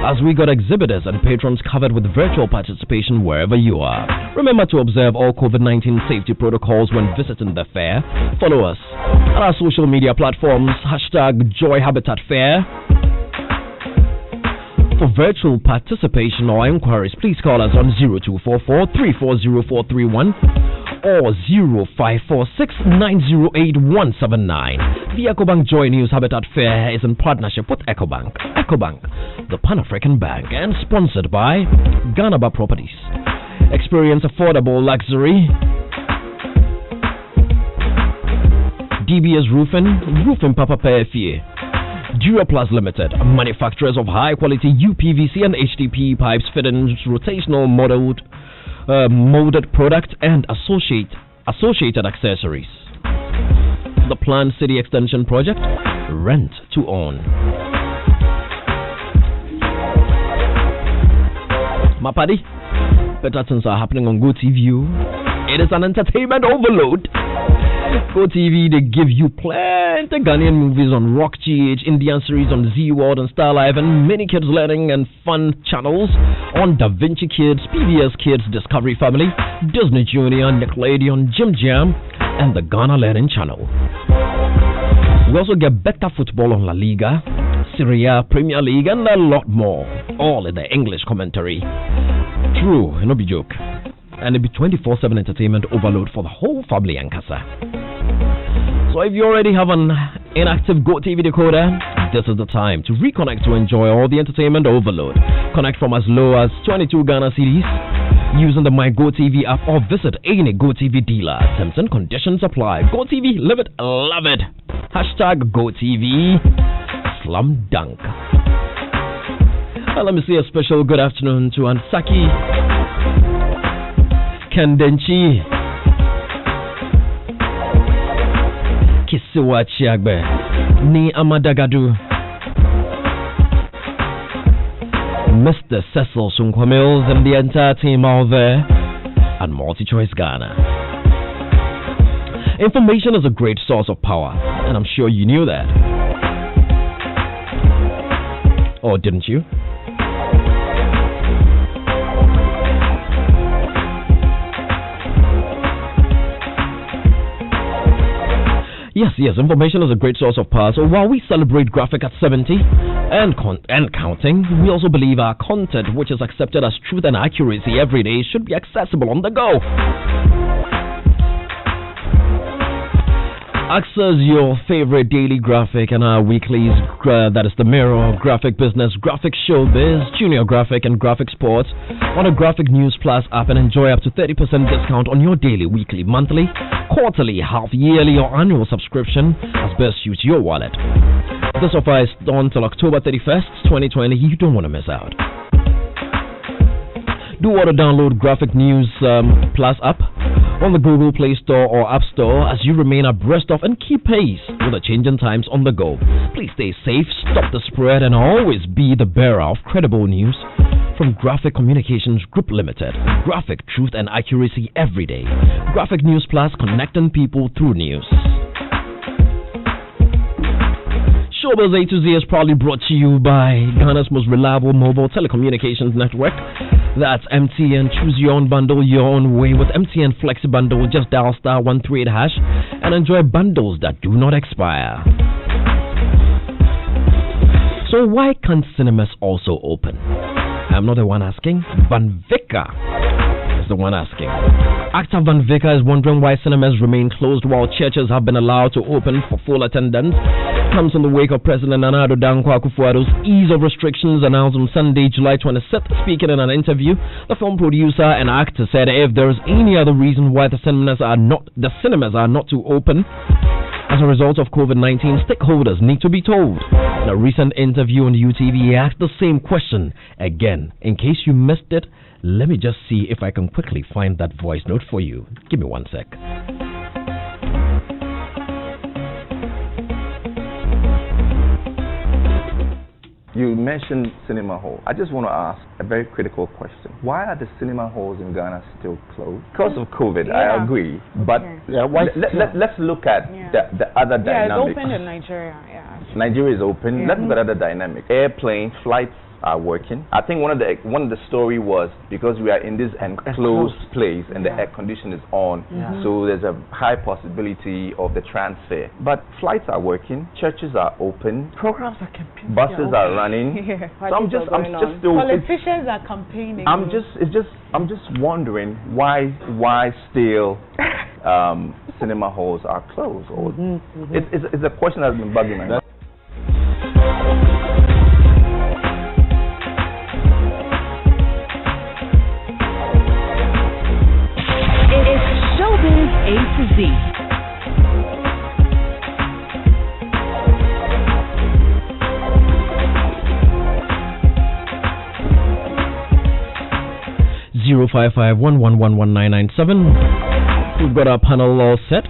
as we got exhibitors and patrons covered with virtual participation wherever you are. Remember to observe all COVID-19 safety protocols when visiting the fair. Follow us on our social media platforms, #JoyHabitatFair. For virtual participation or inquiries, please call us on 0244 340431 or 0546-908-179. The EcoBank Joy News Habitat Fair is in partnership with EcoBank. EcoBank, the Pan-African Bank, and sponsored by Ganaba Properties. Experience affordable luxury. DBS Roofing Papa PFA. Duraplus Limited, manufacturers of high-quality UPVC and HDPE pipes, fittings, rotational molded product, and associated accessories. The planned city extension project, rent to own. My paddy, better things are happening on GoTV. It is an entertainment overload. GoTV, they give you plenty Ghanaian movies on Rock GH, Indian series on Z World and Star Live, and many kids learning and fun channels on Da Vinci Kids, PBS Kids, Discovery Family, Disney Junior, Nickelodeon, Jim Jam, and the Ghana Learning Channel. We also get better football on La Liga, Serie A, Premier League, and a lot more, all in the English commentary. True, no be joke. And it'll be 24/7 entertainment overload for the whole family and casa. So if you already have an inactive GoTV decoder, this is the time to reconnect to enjoy all the entertainment overload. Connect from as low as 22 Ghana cedis using the My GoTV app or visit any GoTV dealer. Terms and conditions apply. GoTV, live it, love it. #GoTV Slam Dunk. Let me say a special good afternoon to Ansaki Kendenchi Kisiwa Chiagbe Ni Amadagadu Mr. Cecil Sunkwamils and the entire team out there at MultiChoice Ghana. Information is a great source of power, and I'm sure you knew that. Or didn't you? Yes, information is a great source of power. So while we celebrate graphic at 70 and counting, we also believe our content, which is accepted as truth and accuracy every day, should be accessible on the go. Access your favorite daily graphic and our weeklies, that is the Mirror, Graphic Business, Graphic Showbiz, Junior Graphic, and Graphic Sports on a Graphic News Plus app and enjoy up to 30% discount on your daily, weekly, monthly, quarterly, half-yearly, or annual subscription as best suits your wallet. This offer is on till October 31st, 2020. You don't want to miss out. Do want to download Graphic News Plus app on the Google Play Store or App Store as you remain abreast of and keep pace with the changing times on the go. Please stay safe, stop the spread, and always be the bearer of credible news from Graphic Communications Group Limited. Graphic truth and accuracy every day. Graphic News Plus, connecting people through news. Showbiz A to Z is proudly brought to you by Ghana's most reliable mobile telecommunications network. That's MTN. Choose your own bundle your own way with MTN Flexi Bundle. Just dial *138# and enjoy bundles that do not expire. So why can't cinemas also open? I'm not the one asking. Van Vicker is the one asking. Actor Van Vicker is wondering why cinemas remain closed while churches have been allowed to open for full attendance. Comes in the wake of President Nana Addo Dankwa Akufo-Addo's ease of restrictions announced on Sunday, July 26th. Speaking in an interview, the film producer and actor said if there is any other reason why the cinemas are not to open as a result of COVID-19, stakeholders need to be told. In a recent interview on UTV, he asked the same question again. In case you missed it, let me just see if I can quickly find that voice note for you. Give me one sec. You mentioned cinema hall. I just want to ask a very critical question. Why are the cinema halls in Ghana still closed? Because of COVID, I agree. But let's look at the other dynamics. Yeah, it's open in Nigeria. Yeah. Nigeria is open. Let's look at other dynamics. Airplanes, flights are working. I think one of the story was because we are in this enclosed place and the air condition is on, so there's a high possibility of the transfer. But flights are working, churches are open, programs are campaigning, buses are running. So I'm just still. Politicians are campaigning. I'm just wondering why still cinema halls are closed. Or it's a question that's been bugging me. It's Showbiz A to Z. Zero 551111997. We've got our panel all set.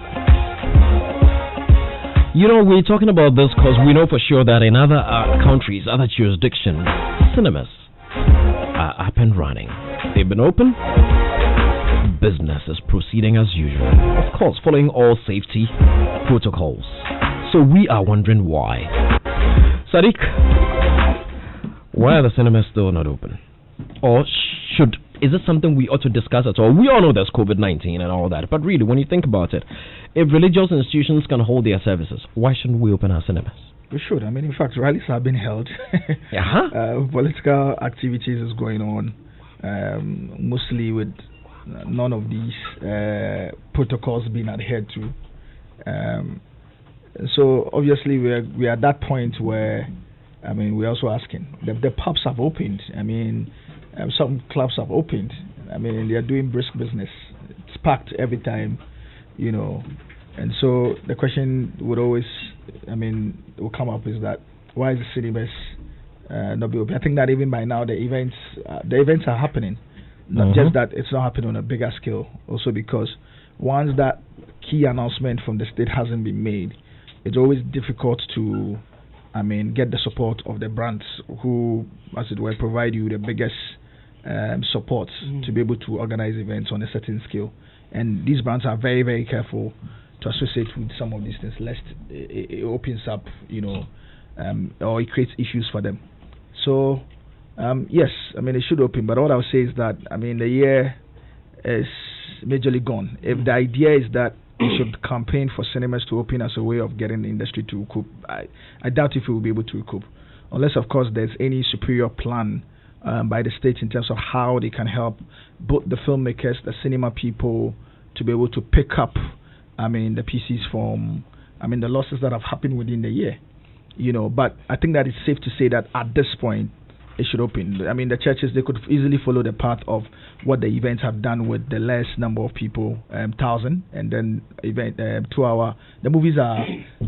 You know, we're talking about this because we know for sure that in other countries, other jurisdictions, cinemas are up and running. They've been open. Business is proceeding as usual. Of course, following all safety protocols. So we are wondering why. Sadiq, why are the cinemas still not open? Or is it something we ought to discuss at all? We all know there's COVID-19 and all that, but really, when you think about it, if religious institutions can hold their services, why shouldn't we open our cinemas? We should. I mean, in fact, rallies have been held. Political activities is going on, mostly with none of these protocols being adhered to. So obviously, we are at that point where, I mean, we're also asking. The pubs have opened. I mean, some clubs have opened. I mean, they are doing brisk business. It's packed every time, you know. And so the question would always, will come up is that why is the cinemas not be open? I think that even by now the events are happening. Not just that it's not happening on a bigger scale. Also because once that key announcement from the state hasn't been made, it's always difficult to, get the support of the brands who, as it were, provide you the biggest support to be able to organize events on a certain scale. And these brands are very, very careful to associate with some of these things, lest it opens up, or it creates issues for them. So, yes, it should open. But what I'll say is that, the year is majorly gone. If the idea is that we should campaign for cinemas to open as a way of getting the industry to recoup, I doubt if we will be able to recoup. Unless, of course, there's any superior plan by the state in terms of how they can help both the filmmakers, the cinema people, to be able to pick up, the pieces from, the losses that have happened within the year. But I think that it's safe to say that at this point, it should open. The churches, they could easily follow the path of what the events have done with the less number of people, 1,000, and then event 2 hour. The movies are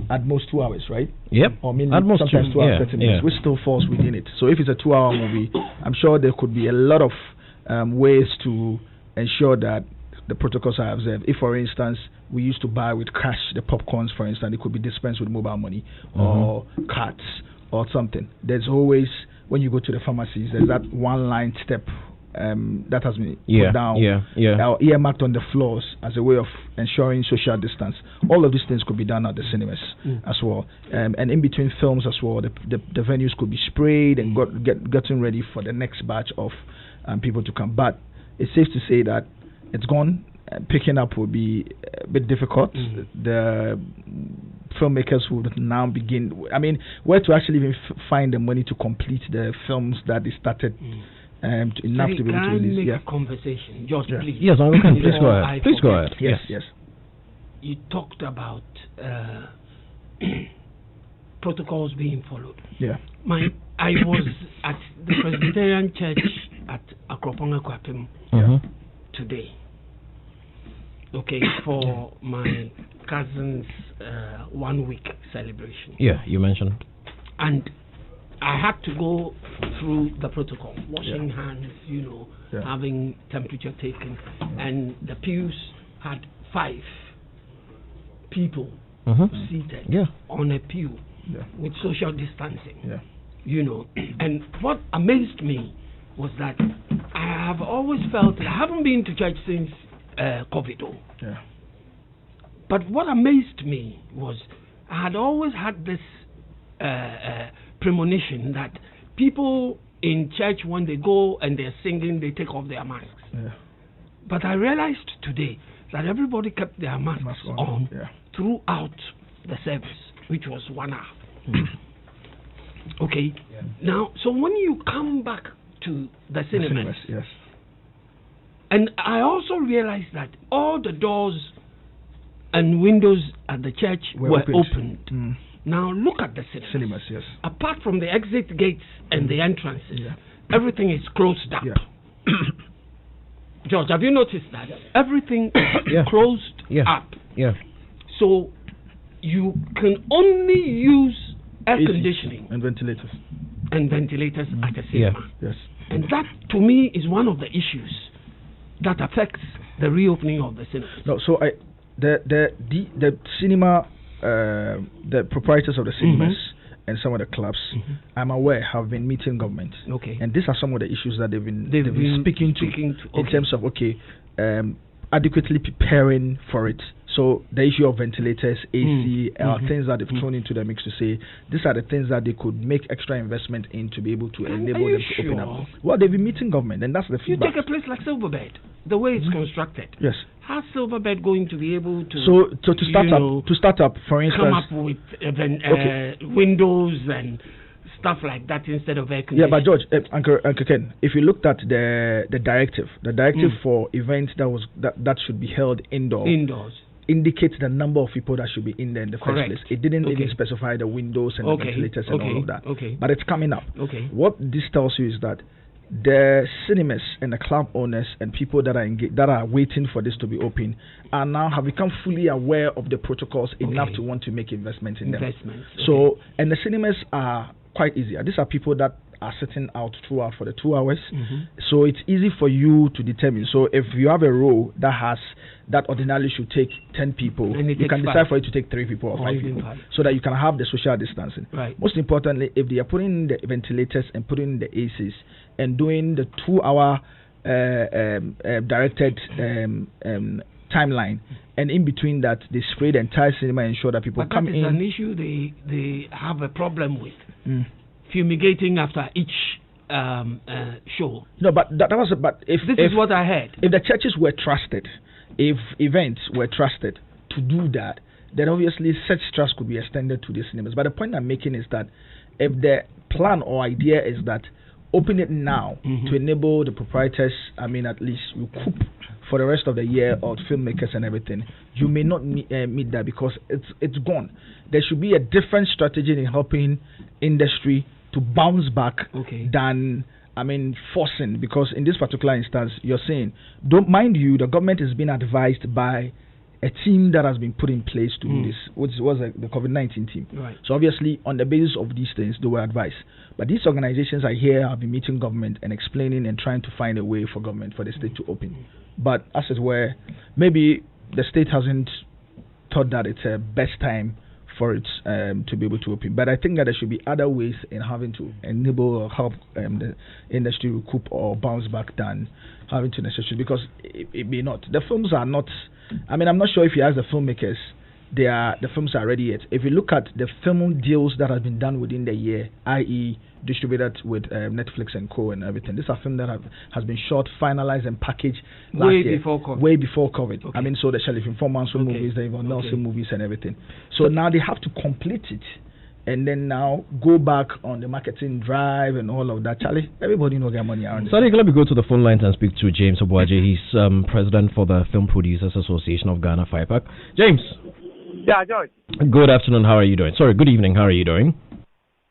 at most 2 hours, right? Yep. Or sometimes 2 hours, 30 minutes, which still falls within it. So if it's a 2 hour movie, I'm sure there could be a lot of ways to ensure that the protocols are observed. If, for instance, we used to buy with cash the popcorns, for instance, it could be dispensed with mobile money or cards or something. There's always, when you go to the pharmacies, there's that one line step that has been put down, earmarked on the floors as a way of ensuring social distance. All of these things could be done at the cinemas as well. And in between films as well, the venues could be sprayed and gotten ready for the next batch of people to come. But it's safe to say that it's gone. Picking up will be a bit difficult. The filmmakers would now begin. Where to actually even find the money to complete the films that they started enough to be able to release. Make a conversation, George, please. Yes, please go ahead. Please go ahead. Yes. You talked about protocols being followed. Yeah. I was at the Presbyterian Church at Akroponga Kwapim today. Okay, for my cousin's 1 week celebration. Yeah, you mentioned. And I had to go through the protocol, washing hands, having temperature taken, and the pews had 5 people seated on a pew with social distancing. And what amazed me was that I have always felt that I haven't been to church since COVID. But what amazed me was I had always had this premonition that people in church when they go and they're singing, they take off their masks. Yeah. But I realized today that everybody kept their masks on throughout the service, which was 1 hour. Okay. Yeah. Now, so when you come back to the cinemas, yes. And I also realized that all the doors and windows at the church were opened. Now look at the cinemas. Yes. Apart from the exit gates and the entrances, everything is closed up. Yeah. George, have you noticed that? Everything is closed up. Yeah. So you can only use air conditioning and ventilators at the cinema. Yes. And that, to me, is one of the issues that affects the reopening of the cinema. No, so the cinema, the proprietors of the cinemas and some of the clubs, I'm aware, have been meeting government. Okay. And these are some of the issues that they've been speaking to in terms of adequately preparing for it. So the issue of ventilators, AC, are things that they've thrown into the mix to say these are the things that they could make extra investment in to be able to enable them to open up. Well, they've been meeting government, and that's the feedback. You take a place like Silverbed, the way it's constructed. Yes. How's Silverbed going to be able to? So to start up, for instance, come up with windows and stuff like that instead of air conditioning. Yeah, but George, Uncle Ken, if you looked at the directive for events that should be held indoors, indicates the number of people that should be in there in the first place. It didn't even specify the windows and the ventilators and all of that. But it's coming up. What this tells you is that the cinemas and the club owners and people that are waiting for this to be open have become fully aware of the protocols enough to want to make investments in them. So, and the cinemas are quite easy. These are people that are sitting out throughout for the 2 hours. So it's easy for you to determine. So if you have a row that ordinarily should take 10 people, you can decide for it to take 3 people or 5 people, so that you can have the social distancing. Right. Most importantly, if they are putting in the ventilators and putting in the ACs and doing the 2 hour directed timeline, and in between that they spray the entire cinema and ensure that people come in. But that is an issue they have a problem with. Fumigating after each show. No, but that was. But if this is what I heard, if the churches were trusted, if events were trusted to do that, then obviously such trust could be extended to the cinemas. But the point I'm making is that if the plan or idea is that open it now to enable the proprietors, at least recoup for the rest of the year of filmmakers and everything, you may not meet that because it's gone. There should be a different strategy in helping industry to bounce back than forcing, because in this particular instance you're saying, the government is being advised by a team that has been put in place to do this, which was the COVID-19 team. Right. So obviously on the basis of these things they were advised. But these organizations I hear have been meeting government and explaining and trying to find a way for government, for the state to open. But as it were, maybe the state hasn't thought that it's a best time for it to be able to open. But I think that there should be other ways in having to enable or help the industry recoup or bounce back than having to necessarily, because it may not. The films are not, I'm not sure if you ask the filmmakers, the films are ready yet. If you look at the film deals that have been done within the year, i.e. distributed with Netflix and co and everything, these are films that has been shot, finalized and packaged way before COVID. Okay. So the Sheriff Informant movies, the Yvonne Nelson movies and everything. So now they have to complete it and then now go back on the marketing drive and all of that. Charlie, everybody knows their money around. Sadiq, let me go to the phone lines and speak to James Obuaje. He's president for the Film Producers Association of Ghana, FIPAC. James. Yeah, George. Good afternoon. How are you doing? Sorry, good evening. How are you doing?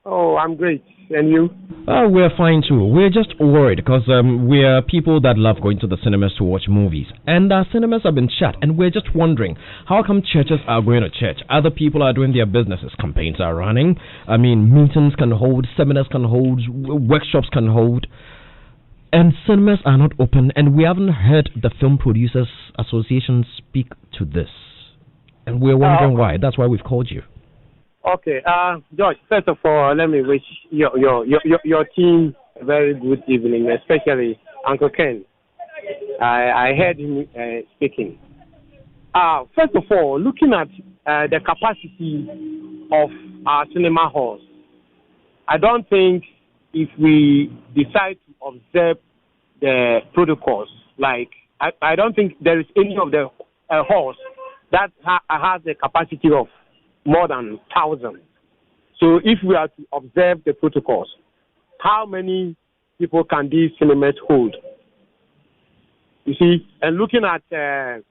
Oh, I'm great. And you? We're fine too. We're just worried because we're people that love going to the cinemas to watch movies. And our cinemas have been shut. And we're just wondering, how come churches are going to church? Other people are doing their businesses. Campaigns are running. Meetings can hold, seminars can hold, workshops can hold. And cinemas are not open. And we haven't heard the Film Producers Association speak to this. And we're wondering why. That's why we've called you. Okay, George, first of all, let me wish your team a very good evening, especially Uncle Ken. I heard him speaking. First of all, looking at the capacity of our cinema halls, I don't think if we decide to observe the protocols, like I don't think there is any of the halls that has a capacity of more than 1,000. So if we are to observe the protocols, how many people can these cinemas hold? You see, and looking at the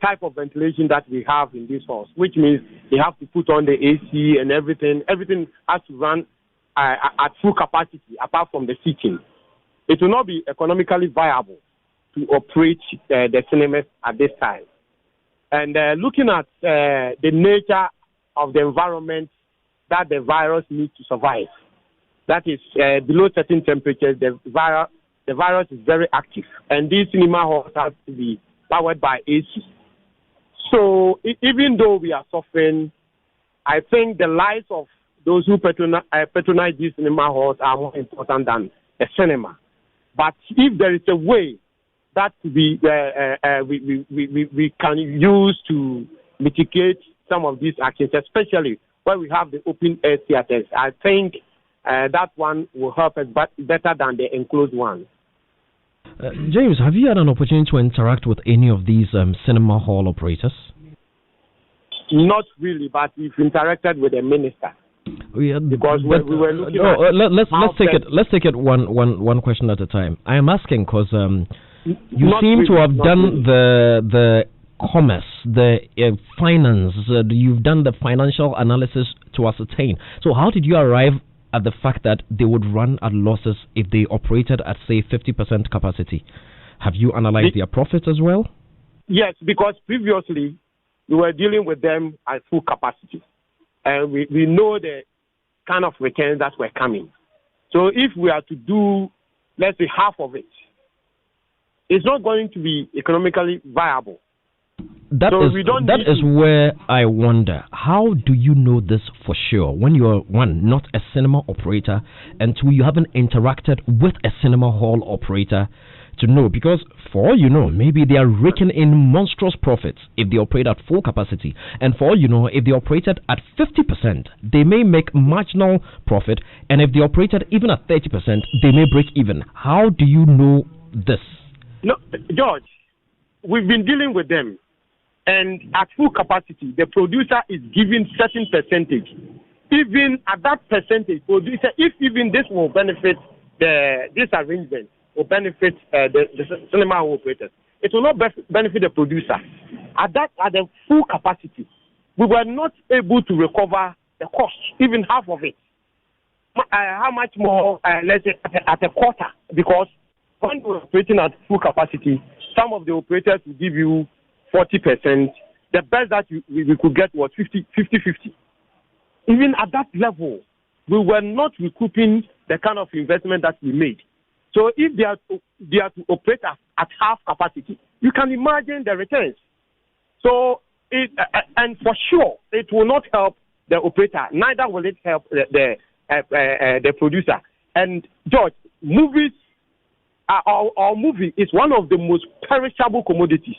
type of ventilation that we have in this halls, which means they have to put on the AC and everything. Everything has to run at full capacity, apart from the seating. It will not be economically viable to operate the cinemas at this time. And looking at the nature of the environment that the virus needs to survive, that is below certain temperatures, the virus is very active, and these cinema halls have to be powered by AC. So even though we are suffering, I think the lives of those who patronize these cinema halls are more important than a cinema. But if there is a way that we can use to mitigate some of these actions, especially when we have the open air theaters, I think that one will help us better than the enclosed one. James, have you had an opportunity to interact with any of these cinema hall operators? Not really, but we've interacted with the minister. Yeah, because we were looking let's take it one question at a time. I am asking because you seem to have done the commerce, the finance, you've done the financial analysis to ascertain. So how did you arrive at the fact that they would run at losses if they operated at, say, 50% capacity? Have you analyzed their profits as well? Yes, because previously we were dealing with them at full capacity. And we know the kind of returns that were coming. So if we are to do, let's say, half of it, it's not going to be economically viable. That is where I wonder, how do you know this for sure when you are, one, not a cinema operator, and two, you haven't interacted with a cinema hall operator to know? Because for all you know, maybe they are raking in monstrous profits if they operate at full capacity, and for all you know, if they operated at 50%, they may make marginal profit, and if they operated even at 30%, they may break even. How do you know this? No, George, we've been dealing with them. And at full capacity, the producer is giving certain percentage. Even at that percentage, producer, if even this will benefit this arrangement, will benefit the cinema operators, it will not benefit the producer. At the full capacity, we were not able to recover the cost, even half of it. How much more, let's say, at a quarter? Because when we're operating at full capacity, some of the operators will give you 40%. The best that we could get was 50-50. Even at that level, we were not recouping the kind of investment that we made. So if they are to operate at half capacity, you can imagine the returns. So and for sure, it will not help the operator. Neither will it help the producer. And George, movies, our movie is one of the most perishable commodities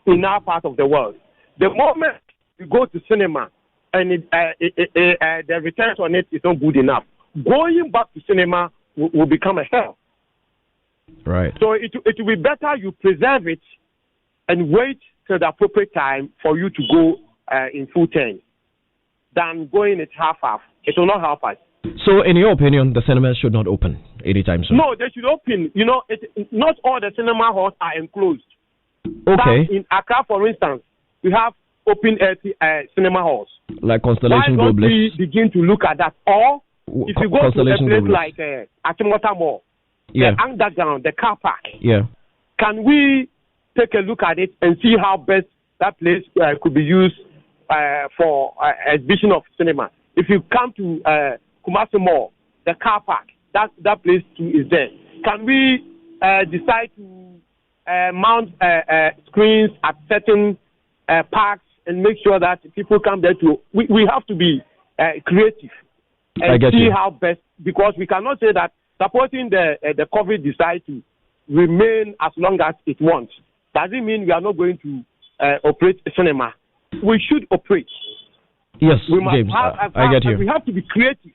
in our part of the world. The moment you go to cinema and the returns on it is not good enough, going back to cinema will become a hell. Right. So it will be better you preserve it and wait till the appropriate time for you to go in full time than going it half-half. It will not help us. So, in your opinion, the cinemas should not open anytime soon? No, they should open. You know, not all the cinema halls are enclosed. Okay. In Accra, for instance, we have open air cinema halls. Like Constellation Global. Why don't we begin to look at that? Or if you go to a place like Achimota Mall, the underground, the car park, can we take a look at it and see how best that place could be used for exhibition of cinema? If you come to Kumasi Mall, the car park, that place too is there. Can we decide to mount screens at certain parks and make sure that people come there to? We have to be creative and see how best, because we cannot say that supporting the COVID decide to remain as long as it wants. Doesn't mean we are not going to operate a cinema. We should operate. Yes, James, I get you. We have to be creative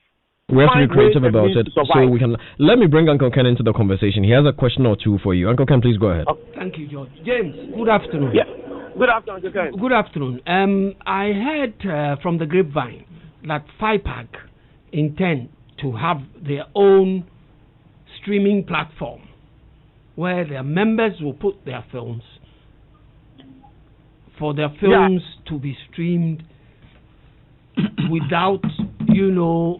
We have to be creative about it, so we can. Let me bring Uncle Ken into the conversation. He has a question or two for you. Uncle Ken, please go ahead. Thank you, George. James, good afternoon. Yeah. Good afternoon, Uncle Ken. Good afternoon. I heard from the grapevine that FIPAC intend to have their own streaming platform where their members will put their films to be streamed without,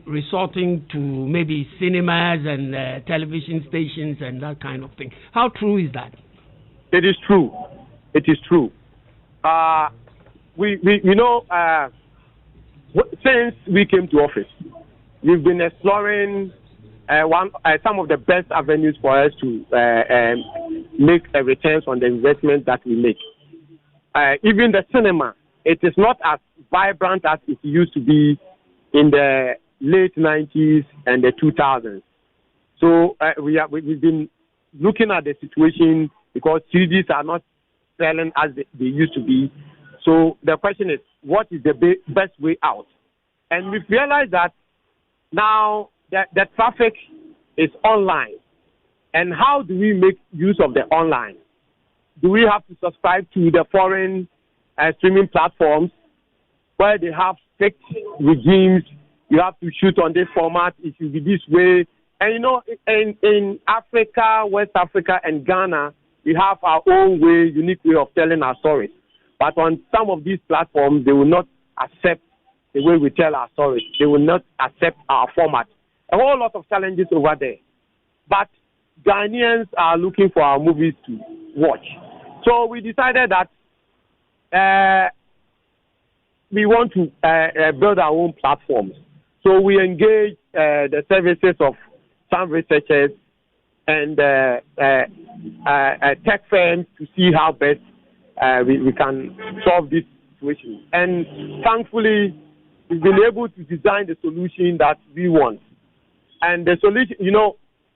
resorting to maybe cinemas and television stations and that kind of thing. How true is that? It is true. It is true. Since we came to office, we've been exploring some of the best avenues for us to make a returns on the investment that we make. Even the cinema, it is not as vibrant as it used to be in the late 90s and the 2000s. So we've been looking at the situation because CDs are not selling as they used to be. So the question is, what is the best way out? And we've realized that now the traffic is online. And how do we make use of the online? Do we have to subscribe to the foreign streaming platforms where they have strict regimes? You have to shoot on this format. It should be this way. And in Africa, West Africa, and Ghana, we have our own way, unique way of telling our stories. But on some of these platforms, they will not accept the way we tell our stories. They will not accept our format. A whole lot of challenges over there. But Ghanaians are looking for our movies to watch. So we decided that we want to build our own platforms. So we engage the services of some researchers and tech firms to see how best we can solve this situation. And thankfully, we've been able to design the solution that we want. And the solution,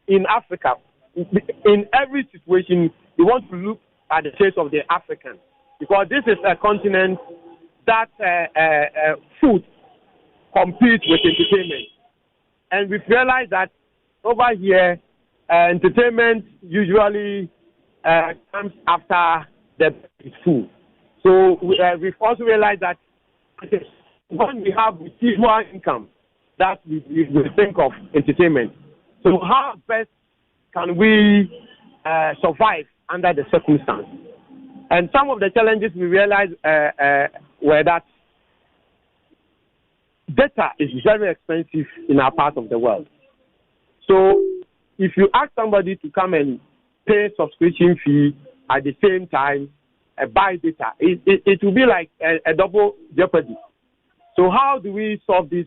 in Africa, in every situation, we want to look at the case of the African, because this is a continent that food competes with entertainment. And we've realized that over here, entertainment usually comes after the food. So we've also realized that when we have residual income, that we think of entertainment. So how best can we survive under the circumstance? And some of the challenges we realized were that data is very expensive in our part of the world. So if you ask somebody to come and pay subscription fee at the same time, buy data, it will be like a double jeopardy. So how do we solve this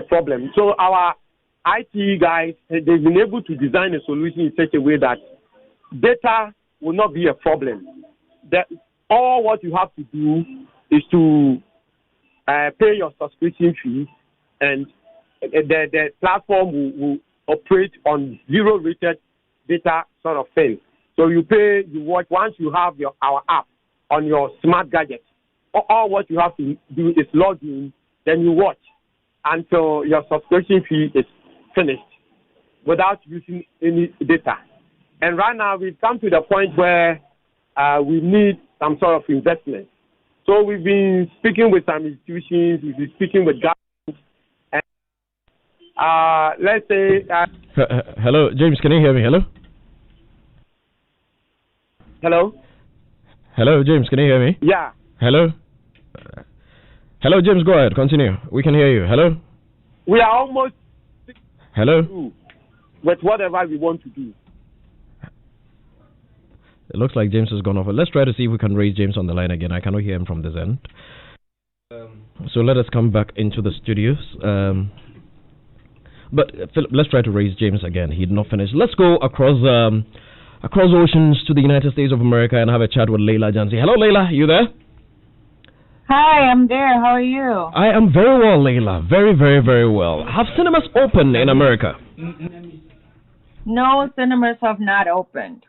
problem? So our IT guys, they've been able to design a solution in such a way that data will not be a problem. All what you have to do is to pay your subscription fee, and the platform will operate on zero-rated data sort of thing. So you pay, you watch. Once you have our app on your smart gadget, all what you have to do is log in, then you watch until your subscription fee is finished without using any data. And right now we've come to the point where we need some sort of investment. So we've been speaking with some institutions, we've been speaking with governments, and let's say... Hello, James, can you hear me? Hello? Hello? Hello, James, can you hear me? Yeah. Hello? Hello, James, go ahead, continue. We can hear you. Hello? We are almost... Hello? With whatever we want to do. It looks like James has gone off. Let's try to see if we can raise James on the line again. I cannot hear him from this end. So let us come back into the studios. But Philip, let's try to raise James again. He did not finish. Let's go across oceans to the United States of America and have a chat with Leila Jansi. Hello, Leila. You there? Hi, I'm there. How are you? I am very well, Leila. Very, very, very well. Have cinemas opened in America? No, cinemas have not opened.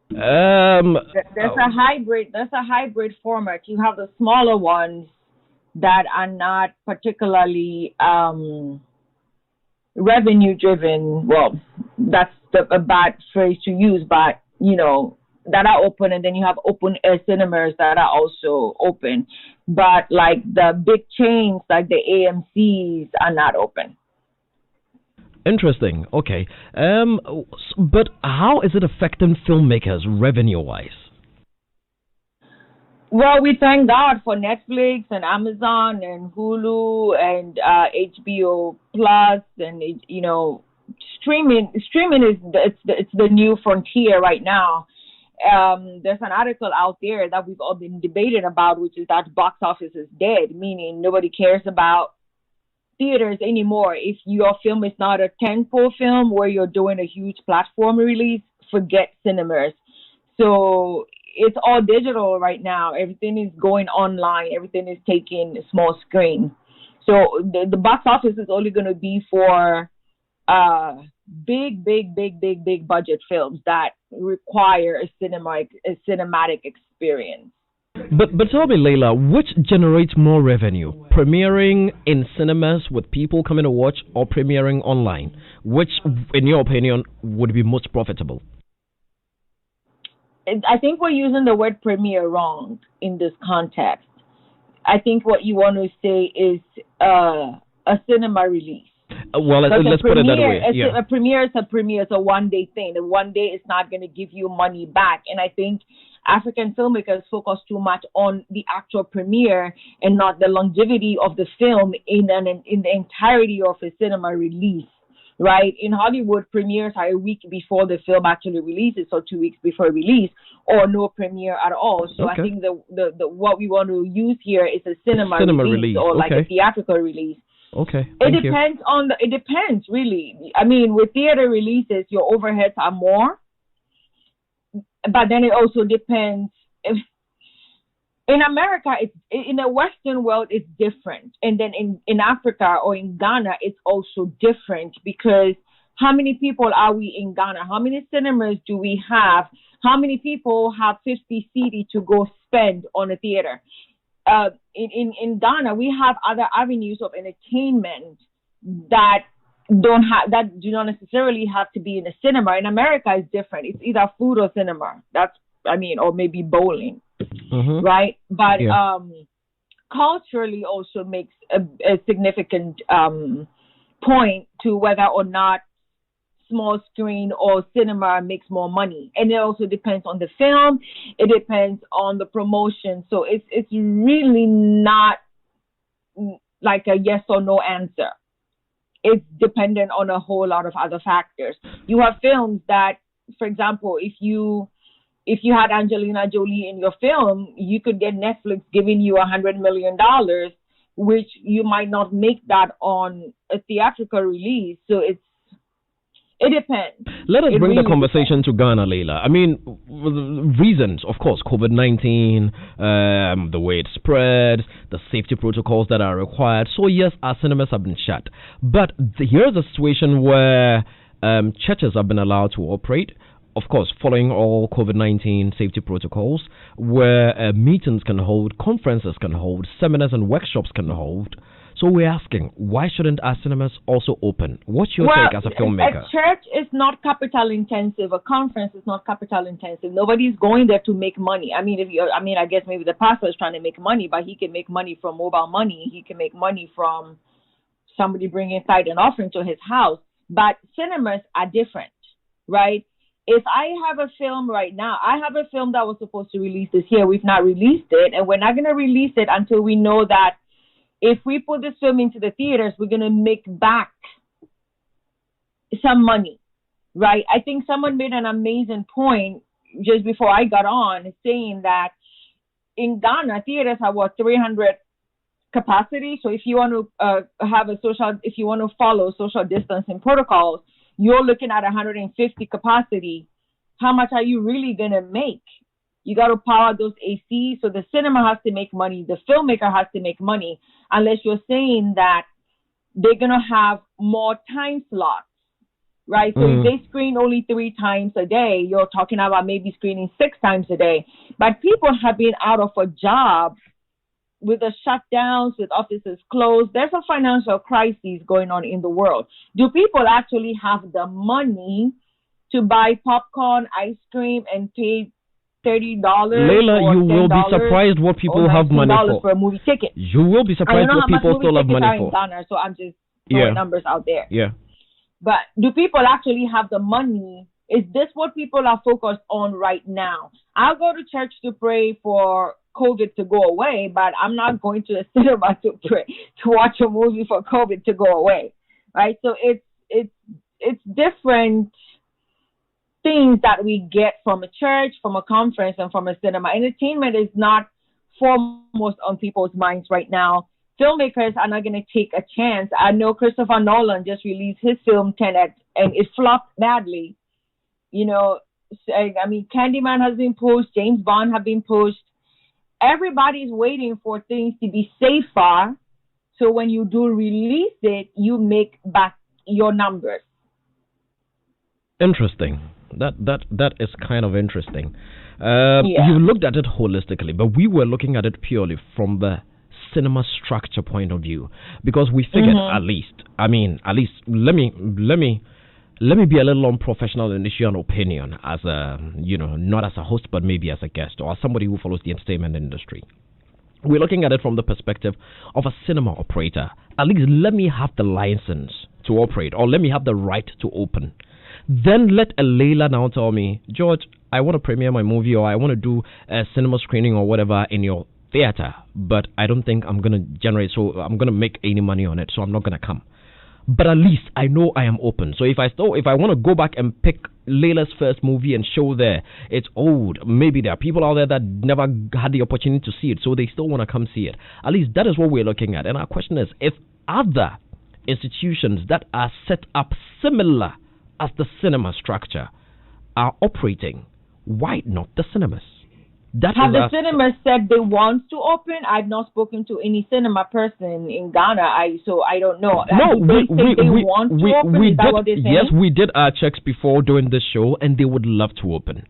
There's a hybrid format. You have the smaller ones that are not particularly revenue driven. Well, that's a bad phrase to use, but that are open, and then you have open air cinemas that are also open. But like the big chains, like the AMCs, are not open. Interesting. Okay. But how is it affecting filmmakers revenue-wise? Well, we thank God for Netflix and Amazon and Hulu and HBO Plus, and streaming is it's the new frontier right now. There's an article out there that we've all been debating about, which is that box office is dead, meaning nobody cares about theaters anymore. If your film is not a tentpole film where you're doing a huge platform release, forget cinemas. So it's all digital right now. Everything is going online. Everything is taking a small screen. So the box office is only going to be for big budget films that require a cinematic experience. But tell me, Leila, which generates more revenue? Premiering in cinemas with people coming to watch, or premiering online? Which, in your opinion, would be most profitable? I think we're using the word premiere wrong in this context. I think what you want to say is a cinema release. Well, let's put it that way. Yeah. A premiere is a premiere. It's a one-day thing. The one day is not going to give you money back. And I think African filmmakers focus too much on the actual premiere and not the longevity of the film in the entirety of a cinema release. Right? In Hollywood, premieres are a week before the film actually releases, or 2 weeks before release, or no premiere at all. So okay. I think the what we want to use here is a cinema release or like a theatrical release. Okay. It depends really. I mean, with theater releases, your overheads are more, but then it also depends. In America, in the Western world, it's different. And then in Africa or in Ghana, it's also different, because how many people are we in Ghana? How many cinemas do we have? How many people have 50 cedi to go spend on a theater? In Ghana, we have other avenues of entertainment that do not necessarily have to be in a cinema. In America, it's different. It's either food or cinema. Or maybe bowling. Mm-hmm. Right? But culturally also makes a significant point to whether or not small screen or cinema makes more money. And it also depends on the film. It depends on the promotion. So it's really not like a yes or no answer. It's dependent on a whole lot of other factors. You have films that, for example, if you had Angelina Jolie in your film, you could get Netflix giving you $100 million, which you might not make that on a theatrical release. So it depends. Let us bring the conversation to Ghana, Leila. I mean, reasons, of course, COVID-19, the way it spread, the safety protocols that are required. So yes, our cinemas have been shut. But here's a situation where churches have been allowed to operate, of course, following all COVID-19 safety protocols, where meetings can hold, conferences can hold, seminars and workshops can hold. So we're asking, why shouldn't our cinemas also open? What's your take as a filmmaker? A church is not capital intensive. A conference is not capital intensive. Nobody's going there to make money. I guess maybe the pastor is trying to make money, but he can make money from mobile money. He can make money from somebody bringing tithe and offering to his house. But cinemas are different, right? If I have a film right now, I have a film that was supposed to release this year. We've not released it, and we're not going to release it until we know that if we put this film into the theaters, we're going to make back some money, right? I think someone made an amazing point just before I got on, saying that in Ghana, theaters have 300 capacity. So if you want to if you want to follow social distancing protocols, you're looking at 150 capacity. How much are you really going to make? You got to power those AC. So the cinema has to make money. The filmmaker has to make money, unless you're saying that they're going to have more time slots, right? So if they screen only 3 times a day, you're talking about maybe screening 6 times a day. But people have been out of a job with the shutdowns, with offices closed, there's a financial crisis going on in the world. Do people actually have the money to buy popcorn, ice cream, and pay $30? Layla, you will be surprised what people have money for a movie ticket. You will be surprised what people still have money for. In Ghana, so I'm just throwing numbers out there. Yeah. But do people actually have the money? Is this what people are focused on right now? I'll go to church to pray for COVID to go away, but I'm not going to the cinema to pray to watch a movie for COVID to go away, right? So it's different things that we get from a church, from a conference, and from a cinema. Entertainment is not foremost on people's minds right now. Filmmakers are not going to take a chance. I know Christopher Nolan just released his film Tenet, and it flopped badly. You know, I mean, Candyman has been pushed, James Bond have been pushed. Everybody's waiting for things to be safer, so when you do release it, you make back your numbers. Interesting. That is kind of interesting. You looked at it holistically, but we were looking at it purely from the cinema structure point of view, because we figured at least let me be a little unprofessional and issue an opinion as a, not as a host, but maybe as a guest or somebody who follows the entertainment industry. We're looking at it from the perspective of a cinema operator. At least let me have the license to operate, or let me have the right to open. Then let a Layla now tell me, George, I want to premiere my movie, or I want to do a cinema screening or whatever in your theater, but I don't think I'm going to generate, so I'm going to make any money on it, so I'm not going to come. But at least I know I am open. So if I want to go back and pick Layla's first movie and show there, it's old. Maybe there are people out there that never had the opportunity to see it, so they still want to come see it. At least that is what we're looking at. And our question is, if other institutions that are set up similar as the cinema structure are operating, why not the cinemas? Have the cinemas said they want to open? I've not spoken to any cinema person in Ghana, so I don't know. No, they want to open? Is that what they're saying? Yes, we did our checks before doing this show, and they would love to open.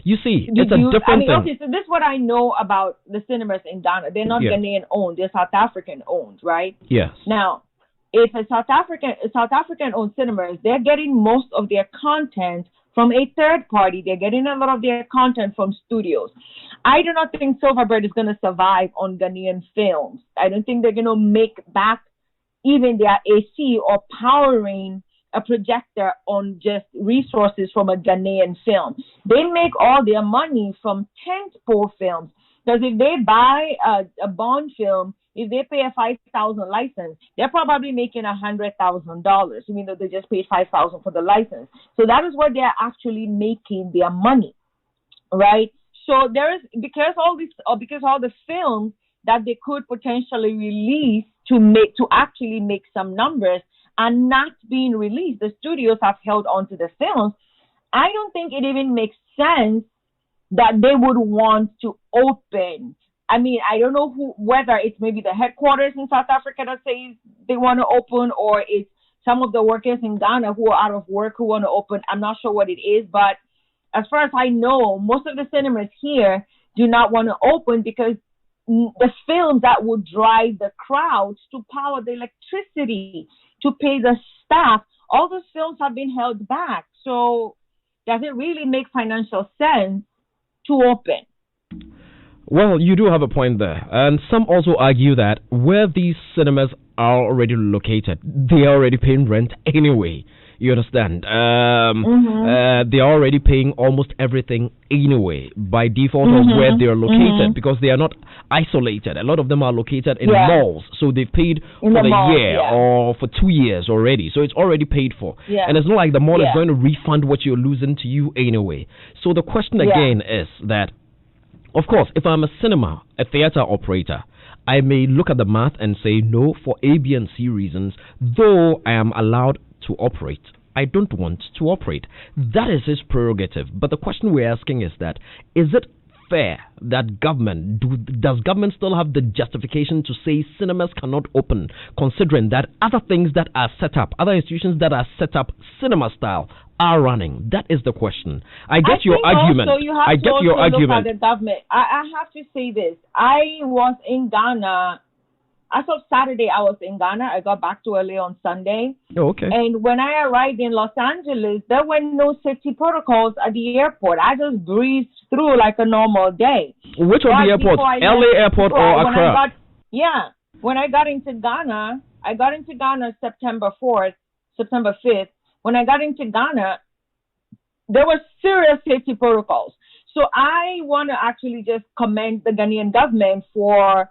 You see, it's a different thing. Okay, so this is what I know about the cinemas in Ghana. They're not Ghanaian owned; they're South African owned, right? Yes. Now, if a South African owned cinemas, they're getting most of their content from a third party. They're getting a lot of their content from studios. I do not think Silverbird is going to survive on Ghanaian films. I don't think they're going to make back even their AC or powering a projector on just resources from a Ghanaian film. They make all their money from tentpole films. Because if they buy a Bond film, if they pay a $5,000 license, they're probably making $100,000, even though they just paid $5,000 for the license. So that is where they're actually making their money, right? So there is because all the films that they could potentially release to actually make some numbers are not being released. The studios have held on to the films. I don't think it even makes sense that they would want to open. I mean, I don't know whether it's maybe the headquarters in South Africa that says they want to open, or it's some of the workers in Ghana who are out of work who want to open. I'm not sure what it is, but as far as I know, most of the cinemas here do not want to open because the films that would drive the crowds to power the electricity, to pay the staff, all those films have been held back. So does it really make financial sense to open? Well, you do have a point there. And some also argue that where these cinemas are already located, they are already paying rent anyway. You understand? They are already paying almost everything anyway by default of where they are located, because they are not isolated. A lot of them are located in malls, so they've paid for the year or for 2 years already. So it's already paid for. And it's not like the mall is going to refund what you're losing to you anyway. So the question again is that, of course, if I'm a theater operator, I may look at the math and say no for A, B, and C reasons, though I am allowed to operate. I don't want to operate. That is his prerogative. But the question we're asking is that, is it fair that does government still have the justification to say cinemas cannot open, considering that other things that are set up, other institutions that are set up cinema style, are running? That is the question. I get your argument. I get your argument. Look at the government. I have to say this. I was in Ghana. As of Saturday, I was in Ghana. I got back to LA on Sunday. Oh, okay. And when I arrived in Los Angeles, there were no safety protocols at the airport. I just breezed through like a normal day. Which of the airports? LA airport or Accra? When I got into Ghana, September 5th. When I got into Ghana, there were serious safety protocols. So I want to actually just commend the Ghanaian government for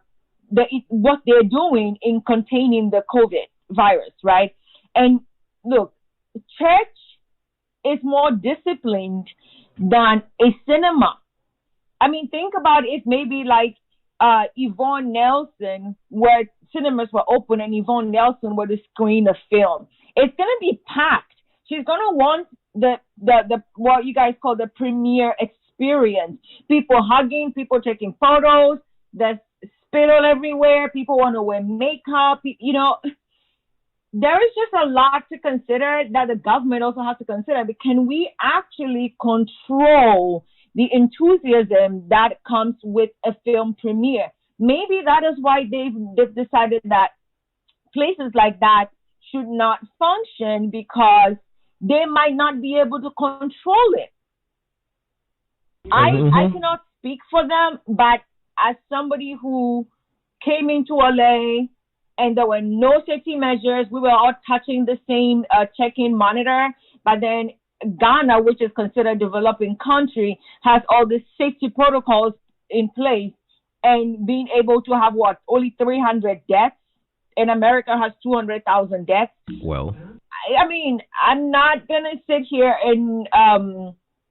what they're doing in containing the COVID virus, right? And look, church is more disciplined than a cinema. I mean, think about if maybe like Yvonne Nelson, where cinemas were open and Yvonne Nelson were to screen a film. It's going to be packed. She's going to want the what you guys call the premiere experience. People hugging, people taking photos, there's spittle everywhere, people want to wear makeup, there is just a lot to consider that the government also has to consider. But can we actually control the enthusiasm that comes with a film premiere? Maybe that is why they've decided that places like that should not function, because they might not be able to control it. I cannot speak for them, but as somebody who came into LA and there were no safety measures, we were all touching the same check-in monitor, but then Ghana, which is considered a developing country, has all these safety protocols in place, and being able to have only 300 deaths, and America has 200,000 deaths. Well, I mean, I'm not going to sit here and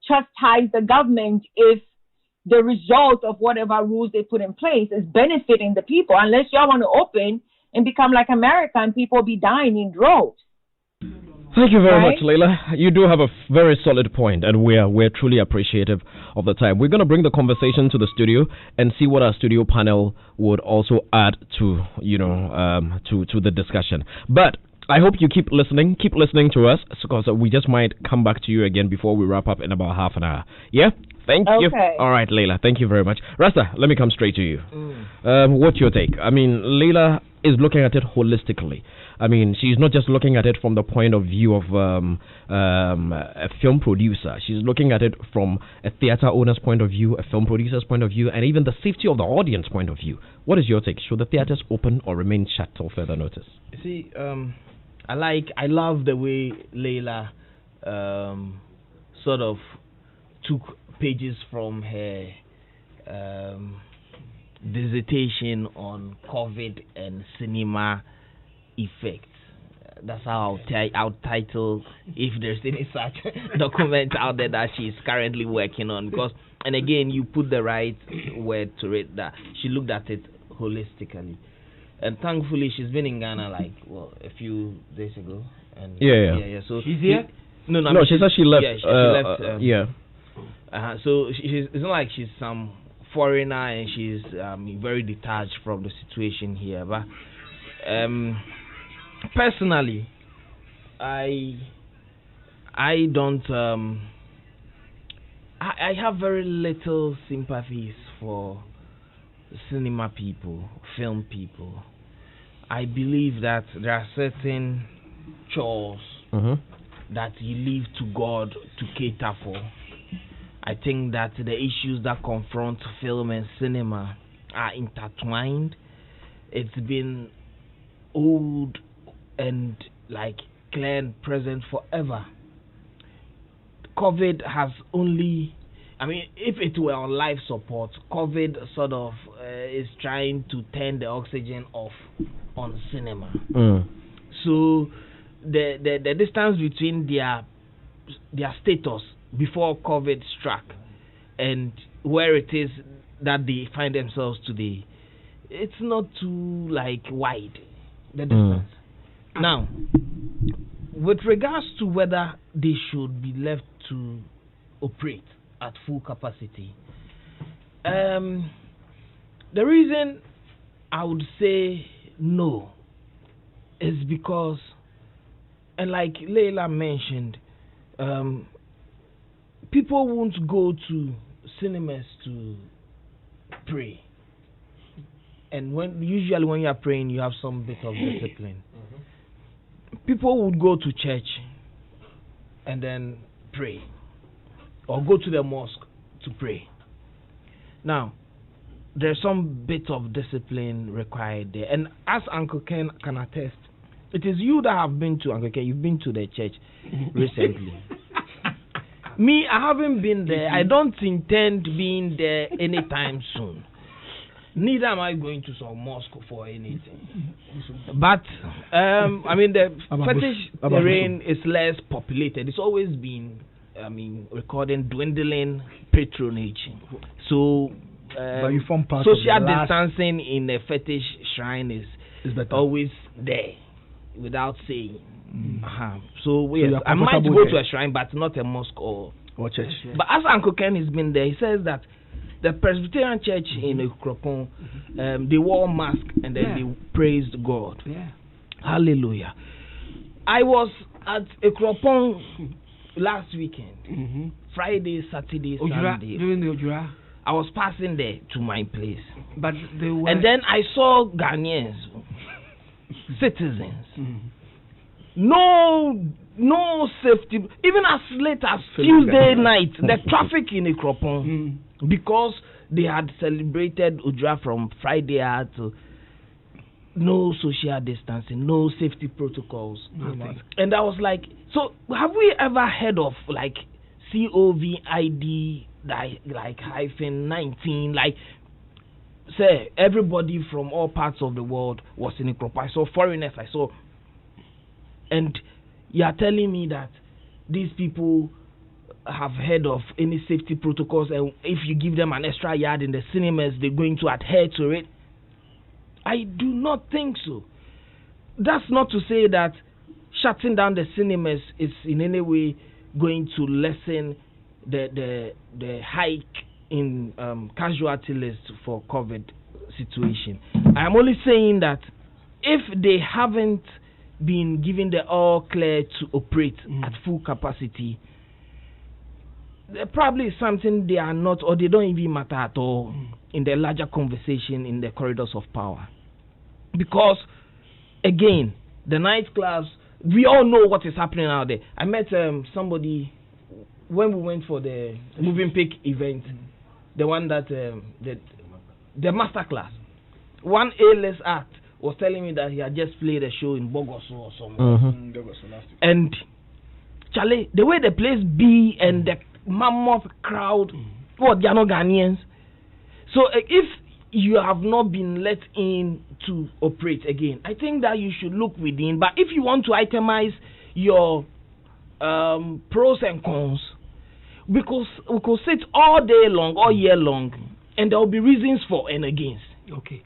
chastise the government if the result of whatever rules they put in place is benefiting the people, unless y'all want to open and become like America and people be dying in droves. Thank you very much, Leila. You do have a very solid point, and we're truly appreciative of the time. We're going to bring the conversation to the studio and see what our studio panel would also add to to the discussion. But I hope you keep listening to us, because we just might come back to you again before we wrap up in about half an hour. Yeah? Thank you. All right, Leila. Thank you very much. Rasta, let me come straight to you. What's your take? I mean, Leila is looking at it holistically. I mean, she's not just looking at it from the point of view of a film producer. She's looking at it from a theater owner's point of view, a film producer's point of view, and even the safety of the audience point of view. What is your take? Should the theaters open or remain shut till further notice? See, I love the way Leila sort of took pages from her dissertation on COVID and cinema effects. That's how I'll title, if there's any such document out there that she's currently working on. Because, and again, you put the right word to it, that she looked at it holistically. And thankfully, she's been in Ghana a few days ago. And yeah. So she's here? No, she said she left. She left. So it's not like she's some foreigner and she's very detached from the situation here. But personally, I don't. I have very little sympathies for cinema people, film people. I believe that there are certain chores that you leave to God to cater for. I think that the issues that confront film and cinema are intertwined. It's been old and clear and present forever. COVID has only, if it were on life support, COVID sort of is trying to turn the oxygen off on cinema. So the distance between their status before COVID struck and where it is that they find themselves today, it's not too wide, the distance. Now, with regards to whether they should be left to operate at full capacity, The reason I would say no is because, and like Leila mentioned, people won't go to cinemas to pray. And usually when you are praying, you have some bit of discipline. People would go to church and then pray, or go to the mosque to pray. Now, there's some bit of discipline required there. And as Uncle Ken can attest, it is you that have been to, Uncle Ken, you've been to the church recently. Me, I haven't been there. I don't intend being there anytime soon. Neither am I going to some mosque for anything. But, I mean, the fetish terrain is less populated. It's always been, recording dwindling patronage. So, social distancing in a fetish shrine is always there, without saying. So yes, I might go to a shrine, but not a mosque or church. But as Uncle Ken has been there, he says that the Presbyterian Church in Ekropon, they wore mask and then they praised God. Hallelujah. I was at Ekropon last weekend, Friday, Saturday, Sunday. During the Ojura. I was passing there to my place, but they were, and then I saw Ghanaians, citizens. No safety. Even as late as Tuesday night, the traffic in Ekropon, because they had celebrated Ujra from Friday out, no social distancing, no safety protocols, nothing. And I was like, so have we ever heard of like COVID like -19? Like, say everybody from all parts of the world was in Ekropon. I saw foreigners. I saw. And you are telling me that these people have heard of any safety protocols, and if you give them an extra yard in the cinemas, they're going to adhere to it? I do not think so. That's not to say that shutting down the cinemas is in any way going to lessen the hike in casualty list for COVID situation. I'm only saying that if they haven't been given the all clear to operate at full capacity, there probably is something they are not, or they don't even matter at all in the larger conversation in the corridors of power. Because again, the nightclubs, we all know what is happening out there. I met somebody when we went for the Moving Pick event, the one that the master class, one A-list act was telling me that he had just played a show in Bogoso or somewhere. And Charlie, the way the place be and the mammoth crowd, what, they are not Ghanaians. So if you have not been let in to operate again, I think that you should look within. But if you want to itemize your pros and cons, because we could sit all day long, all year long, and there will be reasons for and against. Okay.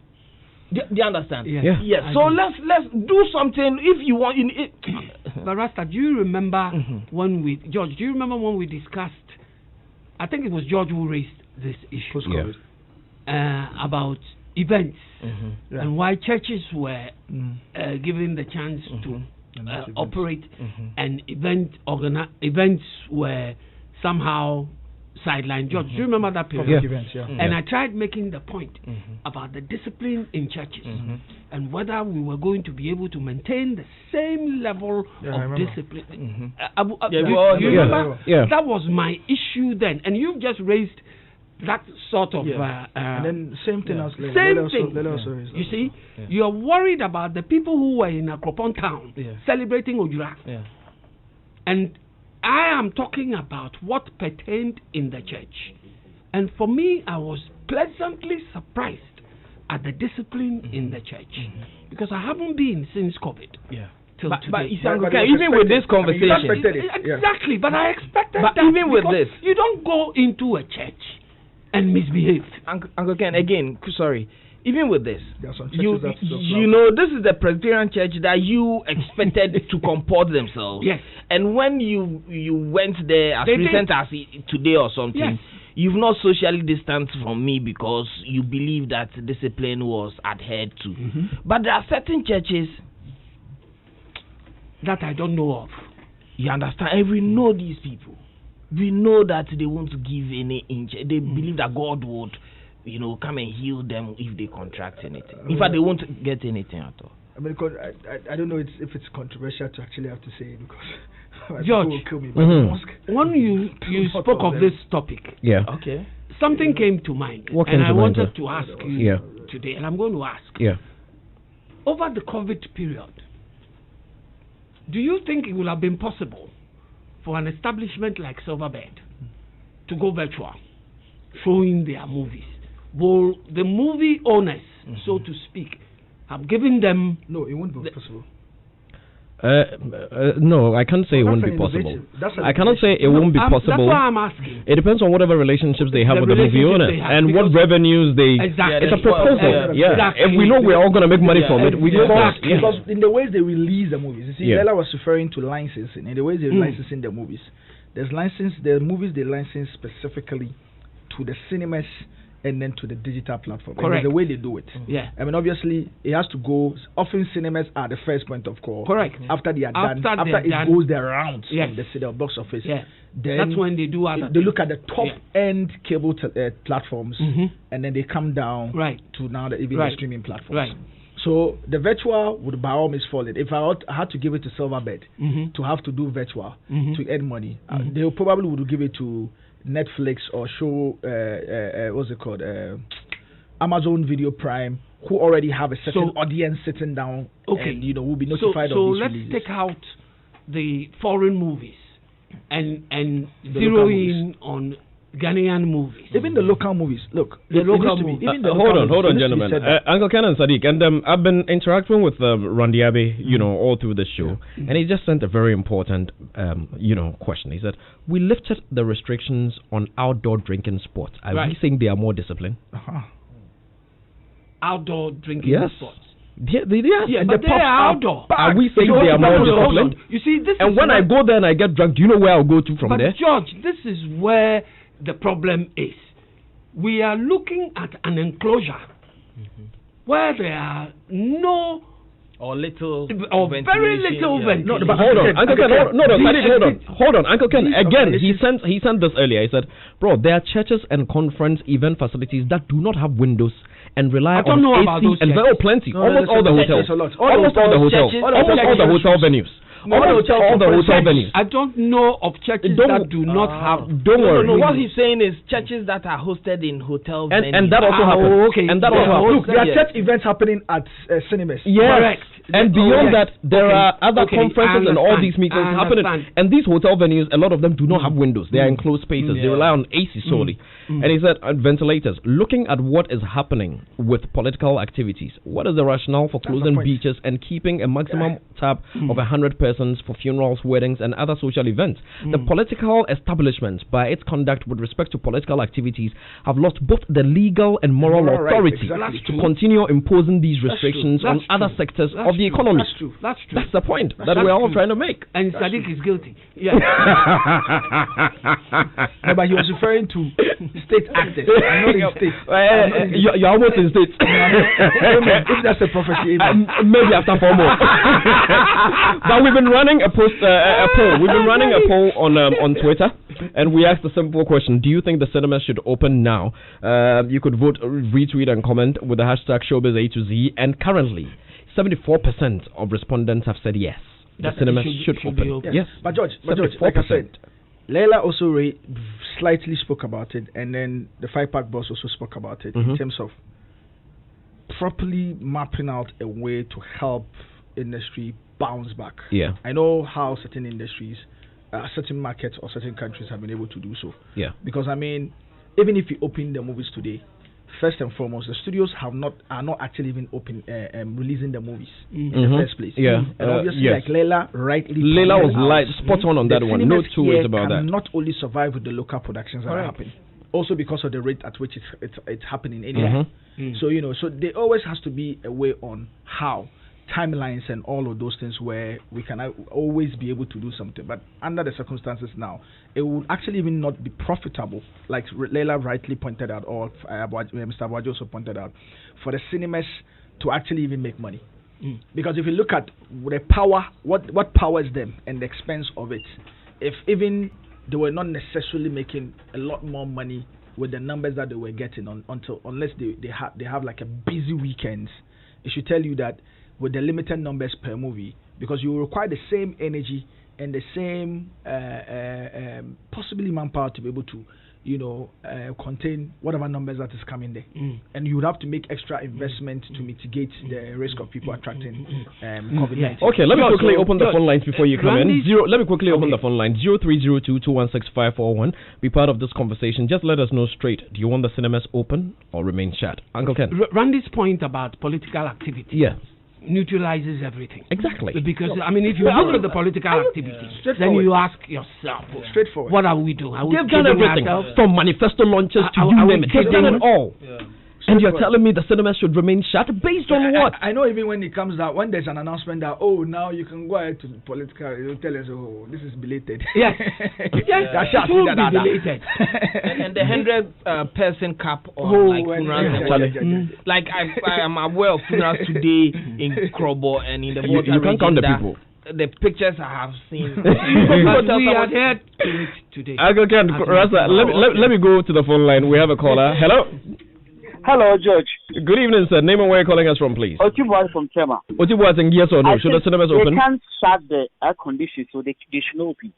Do you understand? Yes. So let's do something if you want. But Rasta, do you remember when George? Do you remember when we discussed? I think it was George who raised this issue about events and why churches were given the chance to operate, and events were somehow sideline. George, do you remember that period? And I tried making the point about the discipline in churches and whether we were going to be able to maintain the same level of discipline. You remember? That was my issue then. And you've just raised that sort of... and then same thing as same thing. You see, you're worried about the people who were in Akropon town celebrating Ojura. And I am talking about what pertained in the church. And for me, I was pleasantly surprised at the discipline in the church. Because I haven't been since COVID. But even with this conversation... Exactly, but I expected that. Even with this... You don't go into a church and misbehave. Uncle Ken, again, sorry. Even with this, you know, this is the Presbyterian church that you expected to comport themselves. Yes. And when you went there as recent as today or something, you've not socially distanced from me because you believe that discipline was adhered to. But there are certain churches that I don't know of. You understand? And we know these people. We know that they want to give any inch. They believe that God would, come and heal them if they contract anything. In fact, they won't get anything at all. I mean, because I don't know if it's controversial to actually have to say it, because George, will kill me. When you spoke of this topic, Okay, something came to mind, and I wanted to ask you today, and I'm going to ask. Over the COVID period, do you think it would have been possible for an establishment like Silverbird to go virtual, showing their movies? Will the movie owners, so to speak, have given them... No, it won't be possible. No, I can't say it won't be possible. I cannot say it won't be possible. That's why I'm asking. It depends on whatever relationships they have with the movie owners and what revenues they... Exactly. It's a proposal. Exactly. If we know we're all going to make money from it, we go for it. Because in the ways they release the movies, you see, Lela was referring to licensing. In the ways they're licensing the movies, the movies they license specifically to the cinemas and then to the digital platform. Correct. And the way they do it. I mean, obviously, it has to go. Often cinemas are the first point of call. Correct. After they are done, after it goes the rounds from the city or box office. Then that's when they do other. They look at the top end cable platforms, and then they come down to now even the streaming platforms. So the virtual would by all means fall in. If I had to give it to Silverbird to have to do virtual to earn money, they probably would give it to Netflix or what's it called, Amazon Video Prime, who already have a certain audience sitting down and will be notified of these let's releases. Take out the foreign movies and zero in on Ghanaian movies. Even the local movies. Look, local movies. Hold on, gentlemen. Uncle Ken and Sadiq, and I've been interacting with Randiabe, all through the show, and he just sent a very important, question. He said, "We lifted the restrictions on outdoor drinking sports. Are we saying they are more disciplined?" Outdoor drinking sports. But they are outdoor. Are we saying they are more disciplined? You see, this and is when I go there and I get drunk, do you know where I'll go to from there? But George, this is where the problem is. We are looking at an enclosure where there are no or little or very little ventilation. No, but hold on, Uncle Ken. Hold on, Uncle Ken. Again, he sent this earlier. He said, "Bro, there are churches and conference event facilities that do not have windows and rely on AC and plenty. Almost all the hotels. Almost all the hotels. Almost all the hotel venues." All the hotel venues. I don't know of churches that do not have. Don't worry. No, what he's saying is churches that are hosted in hotel venues. And that also happens. Okay. And that also happens. Look, there are church events happening at cinemas. Correct. And beyond that, there are other conferences and all these meetings happening. And these hotel venues, a lot of them do not have windows. They are enclosed spaces. They rely on AC solely. And he said, ventilators. Looking at what is happening with political activities, what is the rationale for closing beaches and keeping a maximum tab of 100 persons for funerals, weddings, and other social events? The political establishment, by its conduct with respect to political activities, have lost both the legal and moral authority to continue imposing these restrictions on other sectors of the economy. That's true. That's the point that we're all trying to make. And Sadiq is guilty. No, but he was referring to state actors. I'm not in state. You're almost in state. If that's a prophecy, maybe after 4 more. But we've been running a poll. We've been running a poll on Twitter, and we asked a simple question: do you think the cinemas should open now? You could vote, retweet, and comment with the hashtag Showbiz A to Z. And currently, 74% of respondents have said yes. The cinemas should open. Yes. But George, like I said, Leila also slightly spoke about it, and then the 5-pack boss also spoke about it in terms of properly mapping out a way to help industry bounce back. I know how certain industries, certain markets or certain countries have been able to do so. Because I mean, even if you open the movies today, first and foremost, the studios are not actually even open releasing the movies in the first place. And obviously, like Leila was spot on that one. No two ways about that. Not only survive with the local productions that are happening, also because of the rate at which it's happening anyway. So so there always has to be a way on how timelines and all of those things where we can always be able to do something. But under the circumstances now, it would actually even not be profitable, like Leila rightly pointed out, or Mr. Abuaji also pointed out, for the cinemas to actually even make money. Because if you look at the power, what powers them and the expense of it, if even they were not necessarily making a lot more money with the numbers that they were getting unless they have like a busy weekends, it should tell you that with the limited numbers per movie, because you will require the same energy and the same possibly manpower to be able to contain whatever numbers that is coming there, and you would have to make extra investment to mitigate the risk of people attracting COVID-19. Okay, let me quickly open the phone lines before you come in. Let me quickly open the phone line. 0302-216-541. Be part of this conversation. Just let us know straight. Do you want the cinemas open or remain shut? Uncle Ken. Randy's point about political activity. Neutralizes everything. Exactly. Because, if you look at the political activity, then you ask yourself, straightforward, what are we doing? They've done everything, from manifesto launches to you name it. They've done it all. And you're telling me the cinema should remain shut based on what? I know even when it comes out, when there's an announcement that, now you can go ahead to the political, they'll tell us, this is belated. Yes. It will be belated. And the 100-person cap on funerals. Like I am aware of funerals today in Krobo and in the you can't count the people. The pictures I have seen. We are here today. Uncle Ken, let me go to the phone line. We have a caller. Hello. Hello, George. Good evening, sir. Name and where you're calling us from, please. Otibuat from Tema. Otibuat, yes or no? Should the cinemas open? They can't shut the air condition, so they should not open.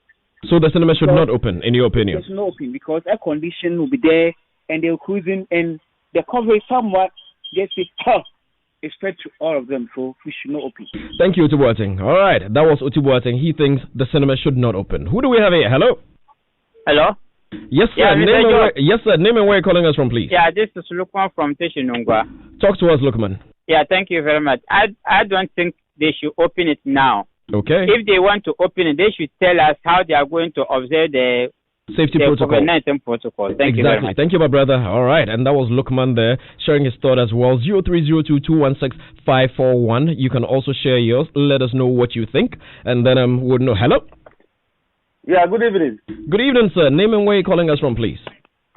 So the cinema should not open, in your opinion? They should not open because air condition will be there, and they're cruising, and the coverage somewhat gets it tough. It's spread to all of them, so we should not open. Thank you, Otibuat. All right, that was Otibuat. He thinks the cinema should not open. Who do we have here? Hello? Hello? Yes, sir. Yeah, Name and where you're calling us from, please. Yeah, this is Lukman from Tishinungwa. Talk to us, Lukman. Yeah, thank you very much. I don't think they should open it now. Okay. If they want to open it, they should tell us how they are going to observe the safety protocol. COVID-19 protocol. Thank you very much. Thank you, my brother. All right, and that was Lukman there sharing his thought as well. 0302-216-541. You can also share yours. Let us know what you think, and then we'll know. Hello. Yeah, good evening. Good evening, sir. Name and where you're calling us from, please.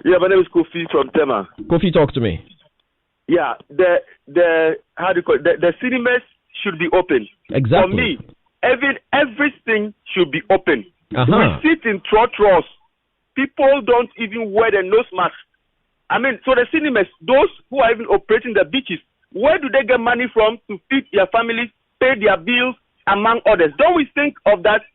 Yeah, my name is Kofi from Tema. Kofi, talk to me. Yeah, the cinemas should be open. Exactly. For me, everything should be open. Uh-huh. We sit in trotros. People don't even wear the nose mask. So the cinemas, those who are even operating the beaches, where do they get money from to feed their families, pay their bills, among others? Don't we think of that?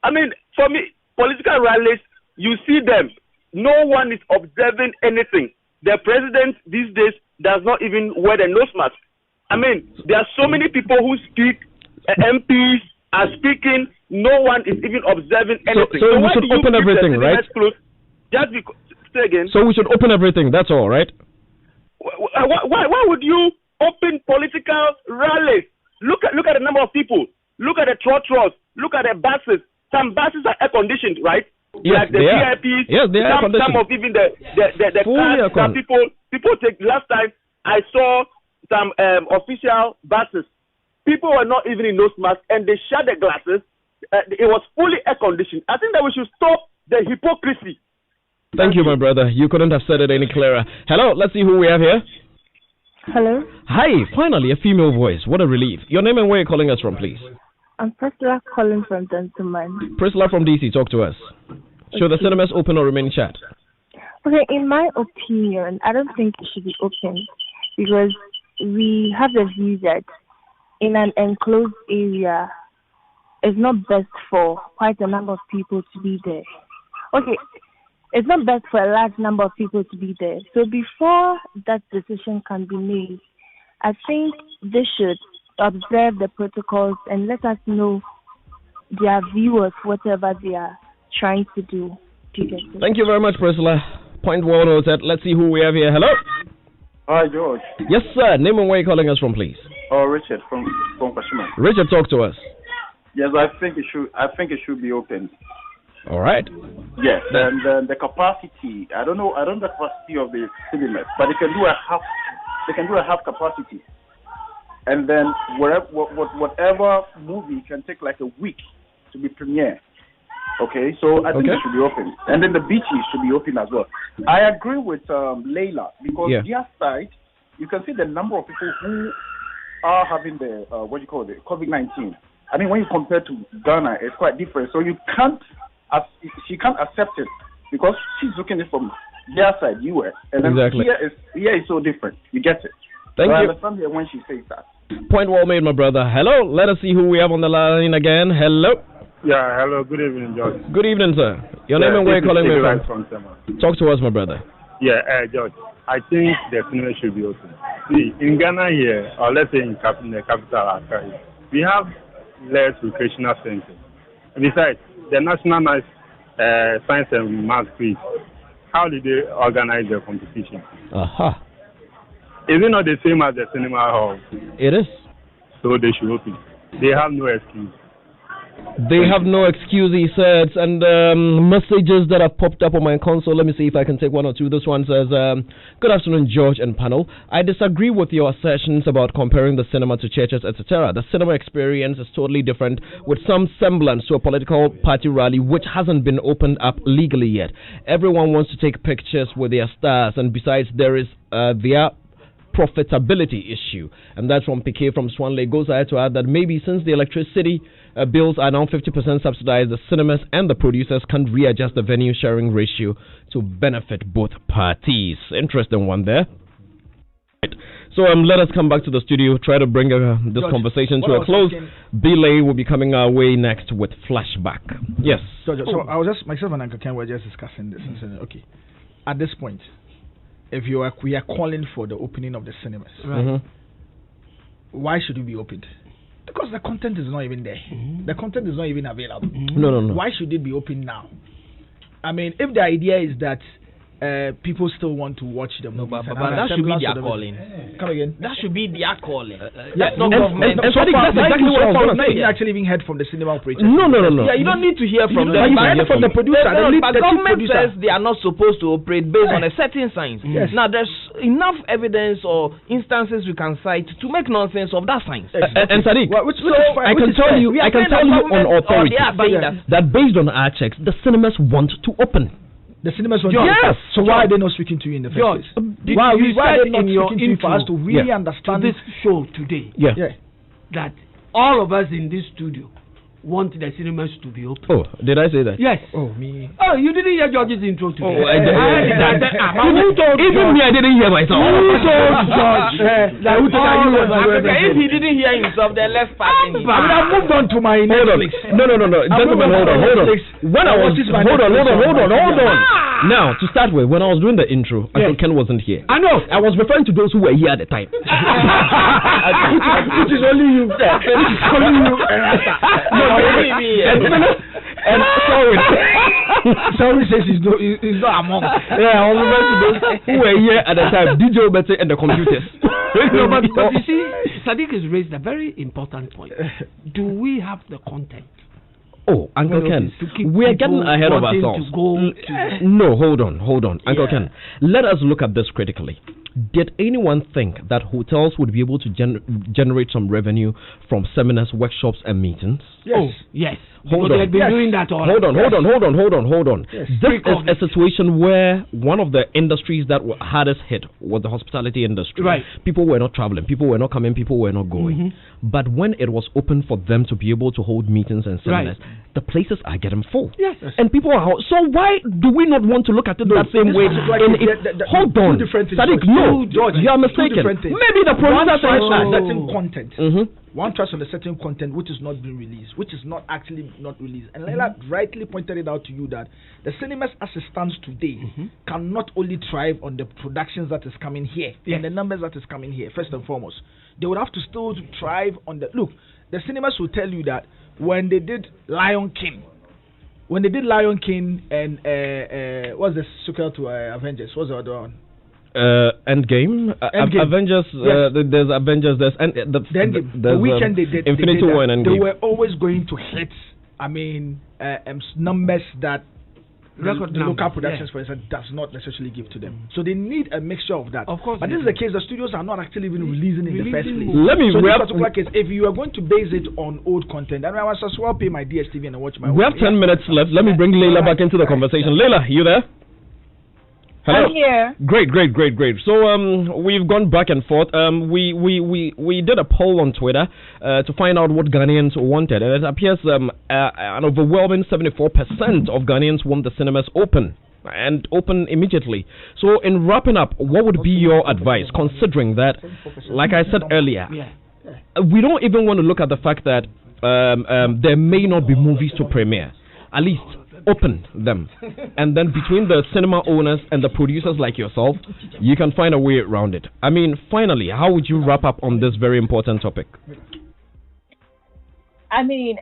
For me, political rallies, you see them. No one is observing anything. The president these days does not even wear the nose mask. There are so many people who speak, MPs are speaking, no one is even observing anything. So we should open everything, right? Say again. So we should open everything, that's all, right? Why would you open political rallies? Look at the number of people. Look at the trotros. Look at the buses. Some buses are air-conditioned, right? Yes, like the VIPs. Yes, they are air-conditioned. Some of even the cars that people take. Last time I saw some official buses. People were not even in nose masks, and they shut the glasses. It was fully air-conditioned. I think that we should stop the hypocrisy. Thank you, my brother. You couldn't have said it any clearer. Hello, let's see who we have here. Hello. Hi, finally a female voice. What a relief. Your name and where you're calling us from, please. I'm Priscilla calling from Gentleman. Priscilla from DC, talk to us. Should the cinemas open or remain shut? Okay, in my opinion, I don't think it should be open because we have the view that in an enclosed area, it's not best for quite a number of people to be there. Okay, it's not best for a large number of people to be there. So before that decision can be made, I think they should observe the protocols and let us know their view of whatever they are trying to do. Thank you very much, Priscilla. Point well noted. Let's see who we have here. Hello. Hi, George. Yes, sir. Name and where you're calling us from, please. Richard from Kashima. Richard, talk to us. Yes, I think it should be open. All right. Yes, and the capacity. I don't know the capacity of the cinemas, but they can do a half capacity. and then whatever movie can take like a week to be premiere. Okay, so I think it should be open, and then the beaches should be open as well. I agree with Layla because their side, you can see the number of people who are having the COVID-19. I mean, when you compare to Ghana, it's quite different. So she can't accept it because she's looking at it from their side, US, and then here is so different. You get it? Thank you. I understand here when she says that. Point well made, my brother. Hello, let us see who we have on the line again. Hello. Yeah, hello. Good evening, George. Good evening, sir. Your name and where you're calling me from? Talk to us, my brother. Yeah, George. I think the cinema should be open. See, in Ghana here, or let's say in the capital, Accra, we have less recreational centers. Besides, the National Science and Maths Quiz, how did they organize their competition? Is it not the same as the cinema hall? It is. So they should open. They have no excuse. They have no excuse, he says, and messages that have popped up on my console. Let me see if I can take one or two. This one says, good afternoon, George and panel. I disagree with your assertions about comparing the cinema to churches, etc. The cinema experience is totally different, with some semblance to a political party rally which hasn't been opened up legally yet. Everyone wants to take pictures with their stars, and besides, there is their profitability issue. And that's from PK from Swanley. Goes ahead to add that maybe since the electricity bills are now 50% subsidized, the cinemas and the producers can't readjust the venue sharing ratio to benefit both parties. Interesting one there. Right. So let us come back to the studio, try to bring this conversation to a close. Belay will be coming our way next with Flashback. Yes. So I was just, myself and Uncle Ken were just discussing this and saying, okay, at this point, if we are calling for the opening of the cinemas, why should it be opened? Because the content is not even there. The content is not even available. No. Why should it be open now? I mean, if the idea is that people still want to watch the movie, but that should be their calling. Come again? That should be their calling. That's not government. And so that's exactly what I'm saying. You actually even heard from the cinema operator. No. Yeah, you don't need to hear from them. You heard from the producer. But government says they are not supposed to operate based on a certain science. Now, there's enough evidence or instances we can cite to make nonsense of that science. And Sadiq, I can tell you on authority that based on our checks, the cinemas want to open. The cinemas want to open. Yes. So why are they not speaking to you in the first place? Why are they not speaking to you for us to really understand this show today? That all of us in this studio want the cinemas to be open. Oh, did I say that? Yes. Oh, me. Oh, you didn't hear George's intro today. Oh, I did. Even me, I didn't hear myself. Who told George? If he didn't hear himself, then let's pass him. I would have moved on to my Netflix. No. Gentlemen, hold on. Now, to start with, when I was doing the intro, Uncle Ken wasn't here. I know. I was referring to those who were here at the time. Which is only you. And sorry says he's not among. Yeah, I was referring to those who were here at the time, DJ Obete and the computers. But you see, Sadiq has raised a very important point. Do we have the content? Oh, Uncle Ken, we are getting ahead of ourselves. No, hold on. Uncle Ken, let us look at this critically. Did anyone think that hotels would be able to generate some revenue from seminars, workshops, and meetings? Yes. Oh, yes. Hold on. They've been doing that all. Hold on. Yes. This is a situation where one of the industries that were hardest hit was the hospitality industry. Right. People were not traveling. People were not coming. People were not going. But when it was open for them to be able to hold meetings and seminars, the places are getting full. Yes. And people are out. So why do we not want to look at it that same way? Hold on. Sadiq, no, George, you are mistaken. Maybe the producer said certain content. One trust on a certain content which is not being released, which is not actually not released. And Leila rightly pointed it out to you that the cinemas as it stands today cannot only thrive on the productions that is coming here and the numbers that is coming here, first and foremost. They would have to still thrive on the... Look, the cinemas will tell you that when they did Lion King and what's the sequel to Avengers? What's the other one? Endgame. Avengers. There's Avengers. There's the weekend they did Infinity War and Endgame. They were always going to hit. I mean, numbers that local productions, for instance, does not necessarily give to them. So they need a mixture of that. Of course. But this is the case. The studios are not actually even releasing in the first place. Let me so in this particular case, if you are going to base it on old content, then I must as well pay my DSTV and watch my. We have 10 minutes left. Let me bring Leila back into the conversation. Leila, you there? Hello. I'm here. Great. So we've gone back and forth. We did a poll on Twitter to find out what Ghanaians wanted, and it appears an overwhelming 74% of Ghanaians want the cinemas open and open immediately. So in wrapping up, what would be your advice, considering that, like I said earlier, we don't even want to look at the fact that there may not be movies to premiere. At least open them, and then between the cinema owners and the producers like yourself, you can find a way around it. I mean, finally, how would you wrap up on this very important topic? I mean,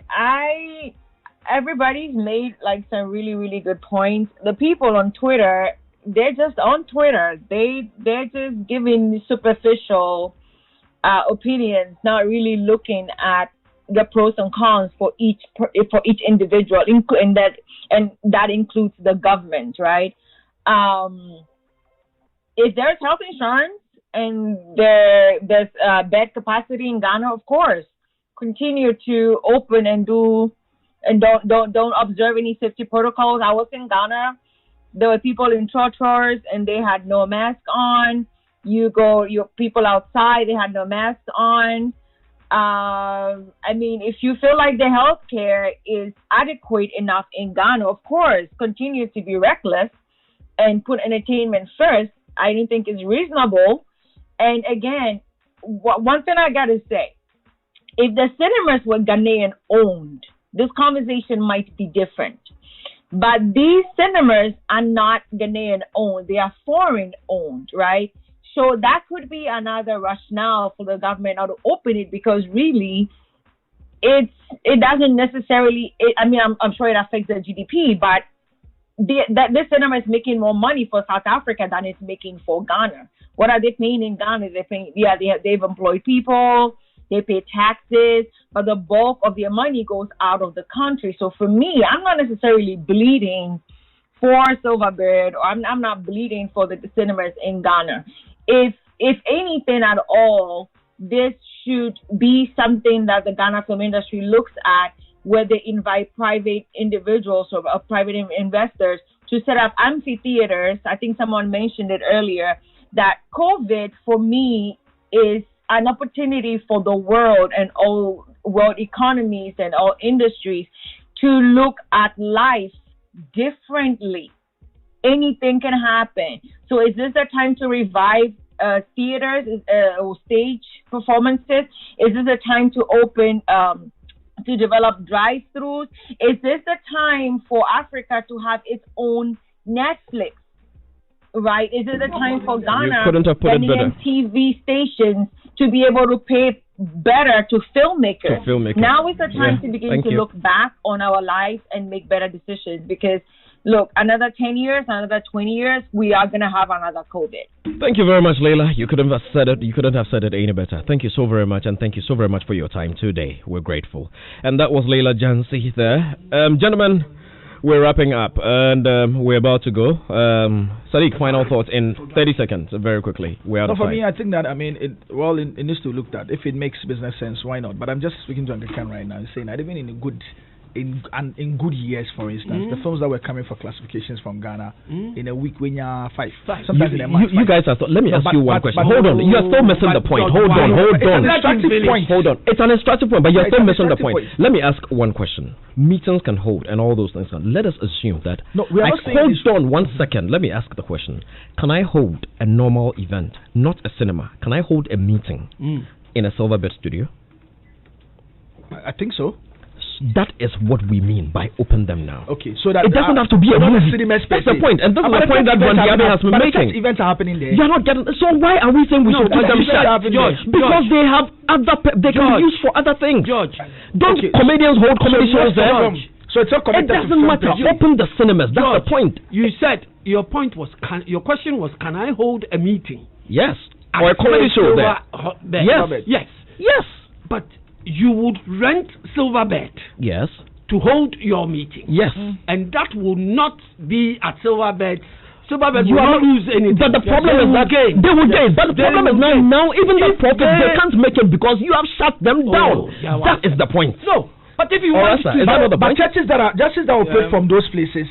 everybody's made like some really, really good points. The people on Twitter, they're just on Twitter. They're just giving superficial opinions, not really looking at the pros and cons for each individual, and that includes the government, right? If there's health insurance and there's bed capacity in Ghana, of course, continue to open and don't observe any safety protocols. I was in Ghana. There were people in trottoirs and they had no mask on. Your people outside, they had no masks on. I mean, if you feel like the healthcare is adequate enough in Ghana, of course, continue to be reckless and put entertainment first. I don't think it's reasonable. And again, one thing I gotta say, if the cinemas were Ghanaian owned, this conversation might be different. But these cinemas are not Ghanaian owned; they are foreign owned, right? So that could be another rationale for the government not to open it, because really, it doesn't necessarily. I'm sure it affects the GDP, but this cinema is making more money for South Africa than it's making for Ghana. What are they paying in Ghana? They're paying, they've employed people, they pay taxes, but the bulk of their money goes out of the country. So for me, I'm not necessarily bleeding for Silverbird, or I'm not bleeding for the cinemas in Ghana. If anything at all, this should be something that the Ghana film industry looks at, where they invite private individuals or private investors to set up amphitheaters. I think someone mentioned it earlier, that COVID for me is an opportunity for the world and all world economies and all industries to look at life differently. Anything can happen. So is this a time to revive theaters or stage performances? Is this a time to open, to develop drive-thrus? Is this the time for Africa to have its own Netflix, right? Is it the time for Ghana, Ghanaian TV stations, to be able to pay better to filmmakers? Now is the time to begin to look back on our lives and make better decisions, because look, another 10 years, another 20 years, we are going to have another COVID. Thank you very much, Leila. You couldn't have said it any better. Thank you so very much, and thank you so very much for your time today. We're grateful. And that was Leila Jansi there. Gentlemen, we're wrapping up, and we're about to go. Sadiq, final thoughts in 30 seconds, very quickly. We're out of time. For me, I think that, it needs to look at, if it makes business sense, why not? But I'm just speaking to Anglican right now, saying that even in good years, for instance, the films that were coming for classifications from Ghana in a week when you're five, sometimes in a month. You guys are. Let me ask you one question. Hold on, you are still missing the point. Hold on. It's an instructive point, but you're still missing the point. Let me ask one question. Meetings can hold and all those things. Let us assume that. No, we are not saying hold on 1 second. Let me ask the question. Can I hold a normal event, not a cinema? Can I hold a meeting in a Silverbird studio? I think so. That is what we mean by open them now. Okay, so that it doesn't have to be a movie. That's the point, and this is the point that Randiabe has been making. Events are happening there. You're not getting. So why are we saying we should put them shut? Because they have other. They can be used for other things. George, don't comedians hold comedy shows there? So it's not it doesn't matter. Open the cinemas. That's the point. You said your point was. Your question was, can I hold a meeting? Yes. Or a comedy show there. Yes. But you would rent Silverbird. Yes. to hold your meeting. Yes. And that will not be at Silverbird. Silverbird You will are not lose anything. But the problem is that they will gain. But the problem is now even the profit, they can't make it because you have shut them down. That is the point. No. But if you want to... But churches that operate from those places,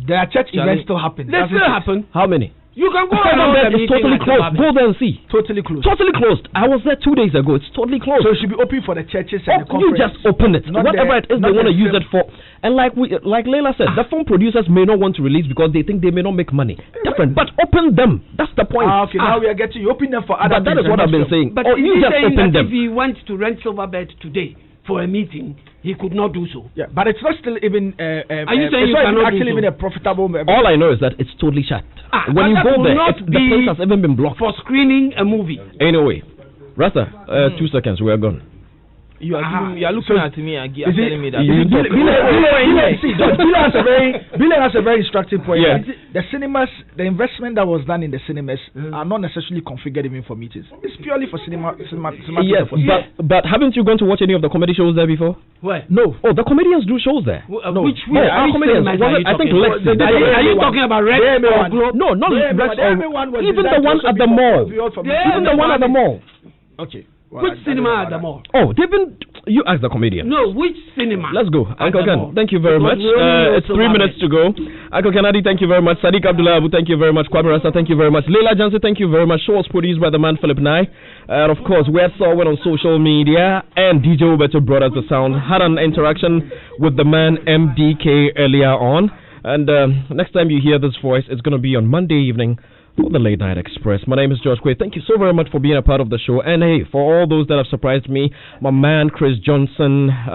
their church events still happen. They still happen. How many? You can go around. It's totally closed. Go there and see. Totally closed. Totally closed. I was there 2 days ago. It's totally closed. So it should be open for the churches and the conference. You just open it. Whatever it is they want to use it for. And like Leila said, the film producers may not want to release because they think they may not make money. Different. But open them. That's the point. Okay, now we are getting you. Open them for other But that is what I've been saying. But you just open them. If he went to rent Silverbird today for a meeting, he could not do so. Yeah, but it's not still even. Are you saying it's not actually even a profitable? All I know is that it's totally shut. When you go there, the place has even been blocked for screening a movie. Anyway, Rasta, 2 seconds, we are gone. You are looking at me and telling me that. Billy has a very instructive point. Yeah. The cinemas, the investment that was done in the cinemas are not necessarily configured even for meetings. It's purely for cinema. Yes, but haven't you gone to watch any of the comedy shows there before? Where? No. Oh, the comedians do shows there. No. Which our comedians? I think Lexi. Are you talking about Red or Globe? No, not Red or even the one at the mall. Even the one at the mall. Okay. Well, which cinema at the mall? Oh, they've been. You ask the comedian. No, which cinema? Let's go. Uncle Ken, thank you very much. It's 3 minutes to go. Uncle Kennedy, thank you very much. Sadiq Abdullah Abu, thank you very much. Kwame Rasta, thank you very much. Leila Johnson, thank you very much. Show was produced by the man Philip Nye. And of course, we saw it on social media. And DJ Roberto brought us the sound. Had an interaction with the man MDK earlier on. And next time you hear this voice, it's going to be on Monday evening for the Late Night Express. My name is George Quaye. Thank you so very much for being a part of the show. And hey, for all those that have surprised me, my man Chris Johnson.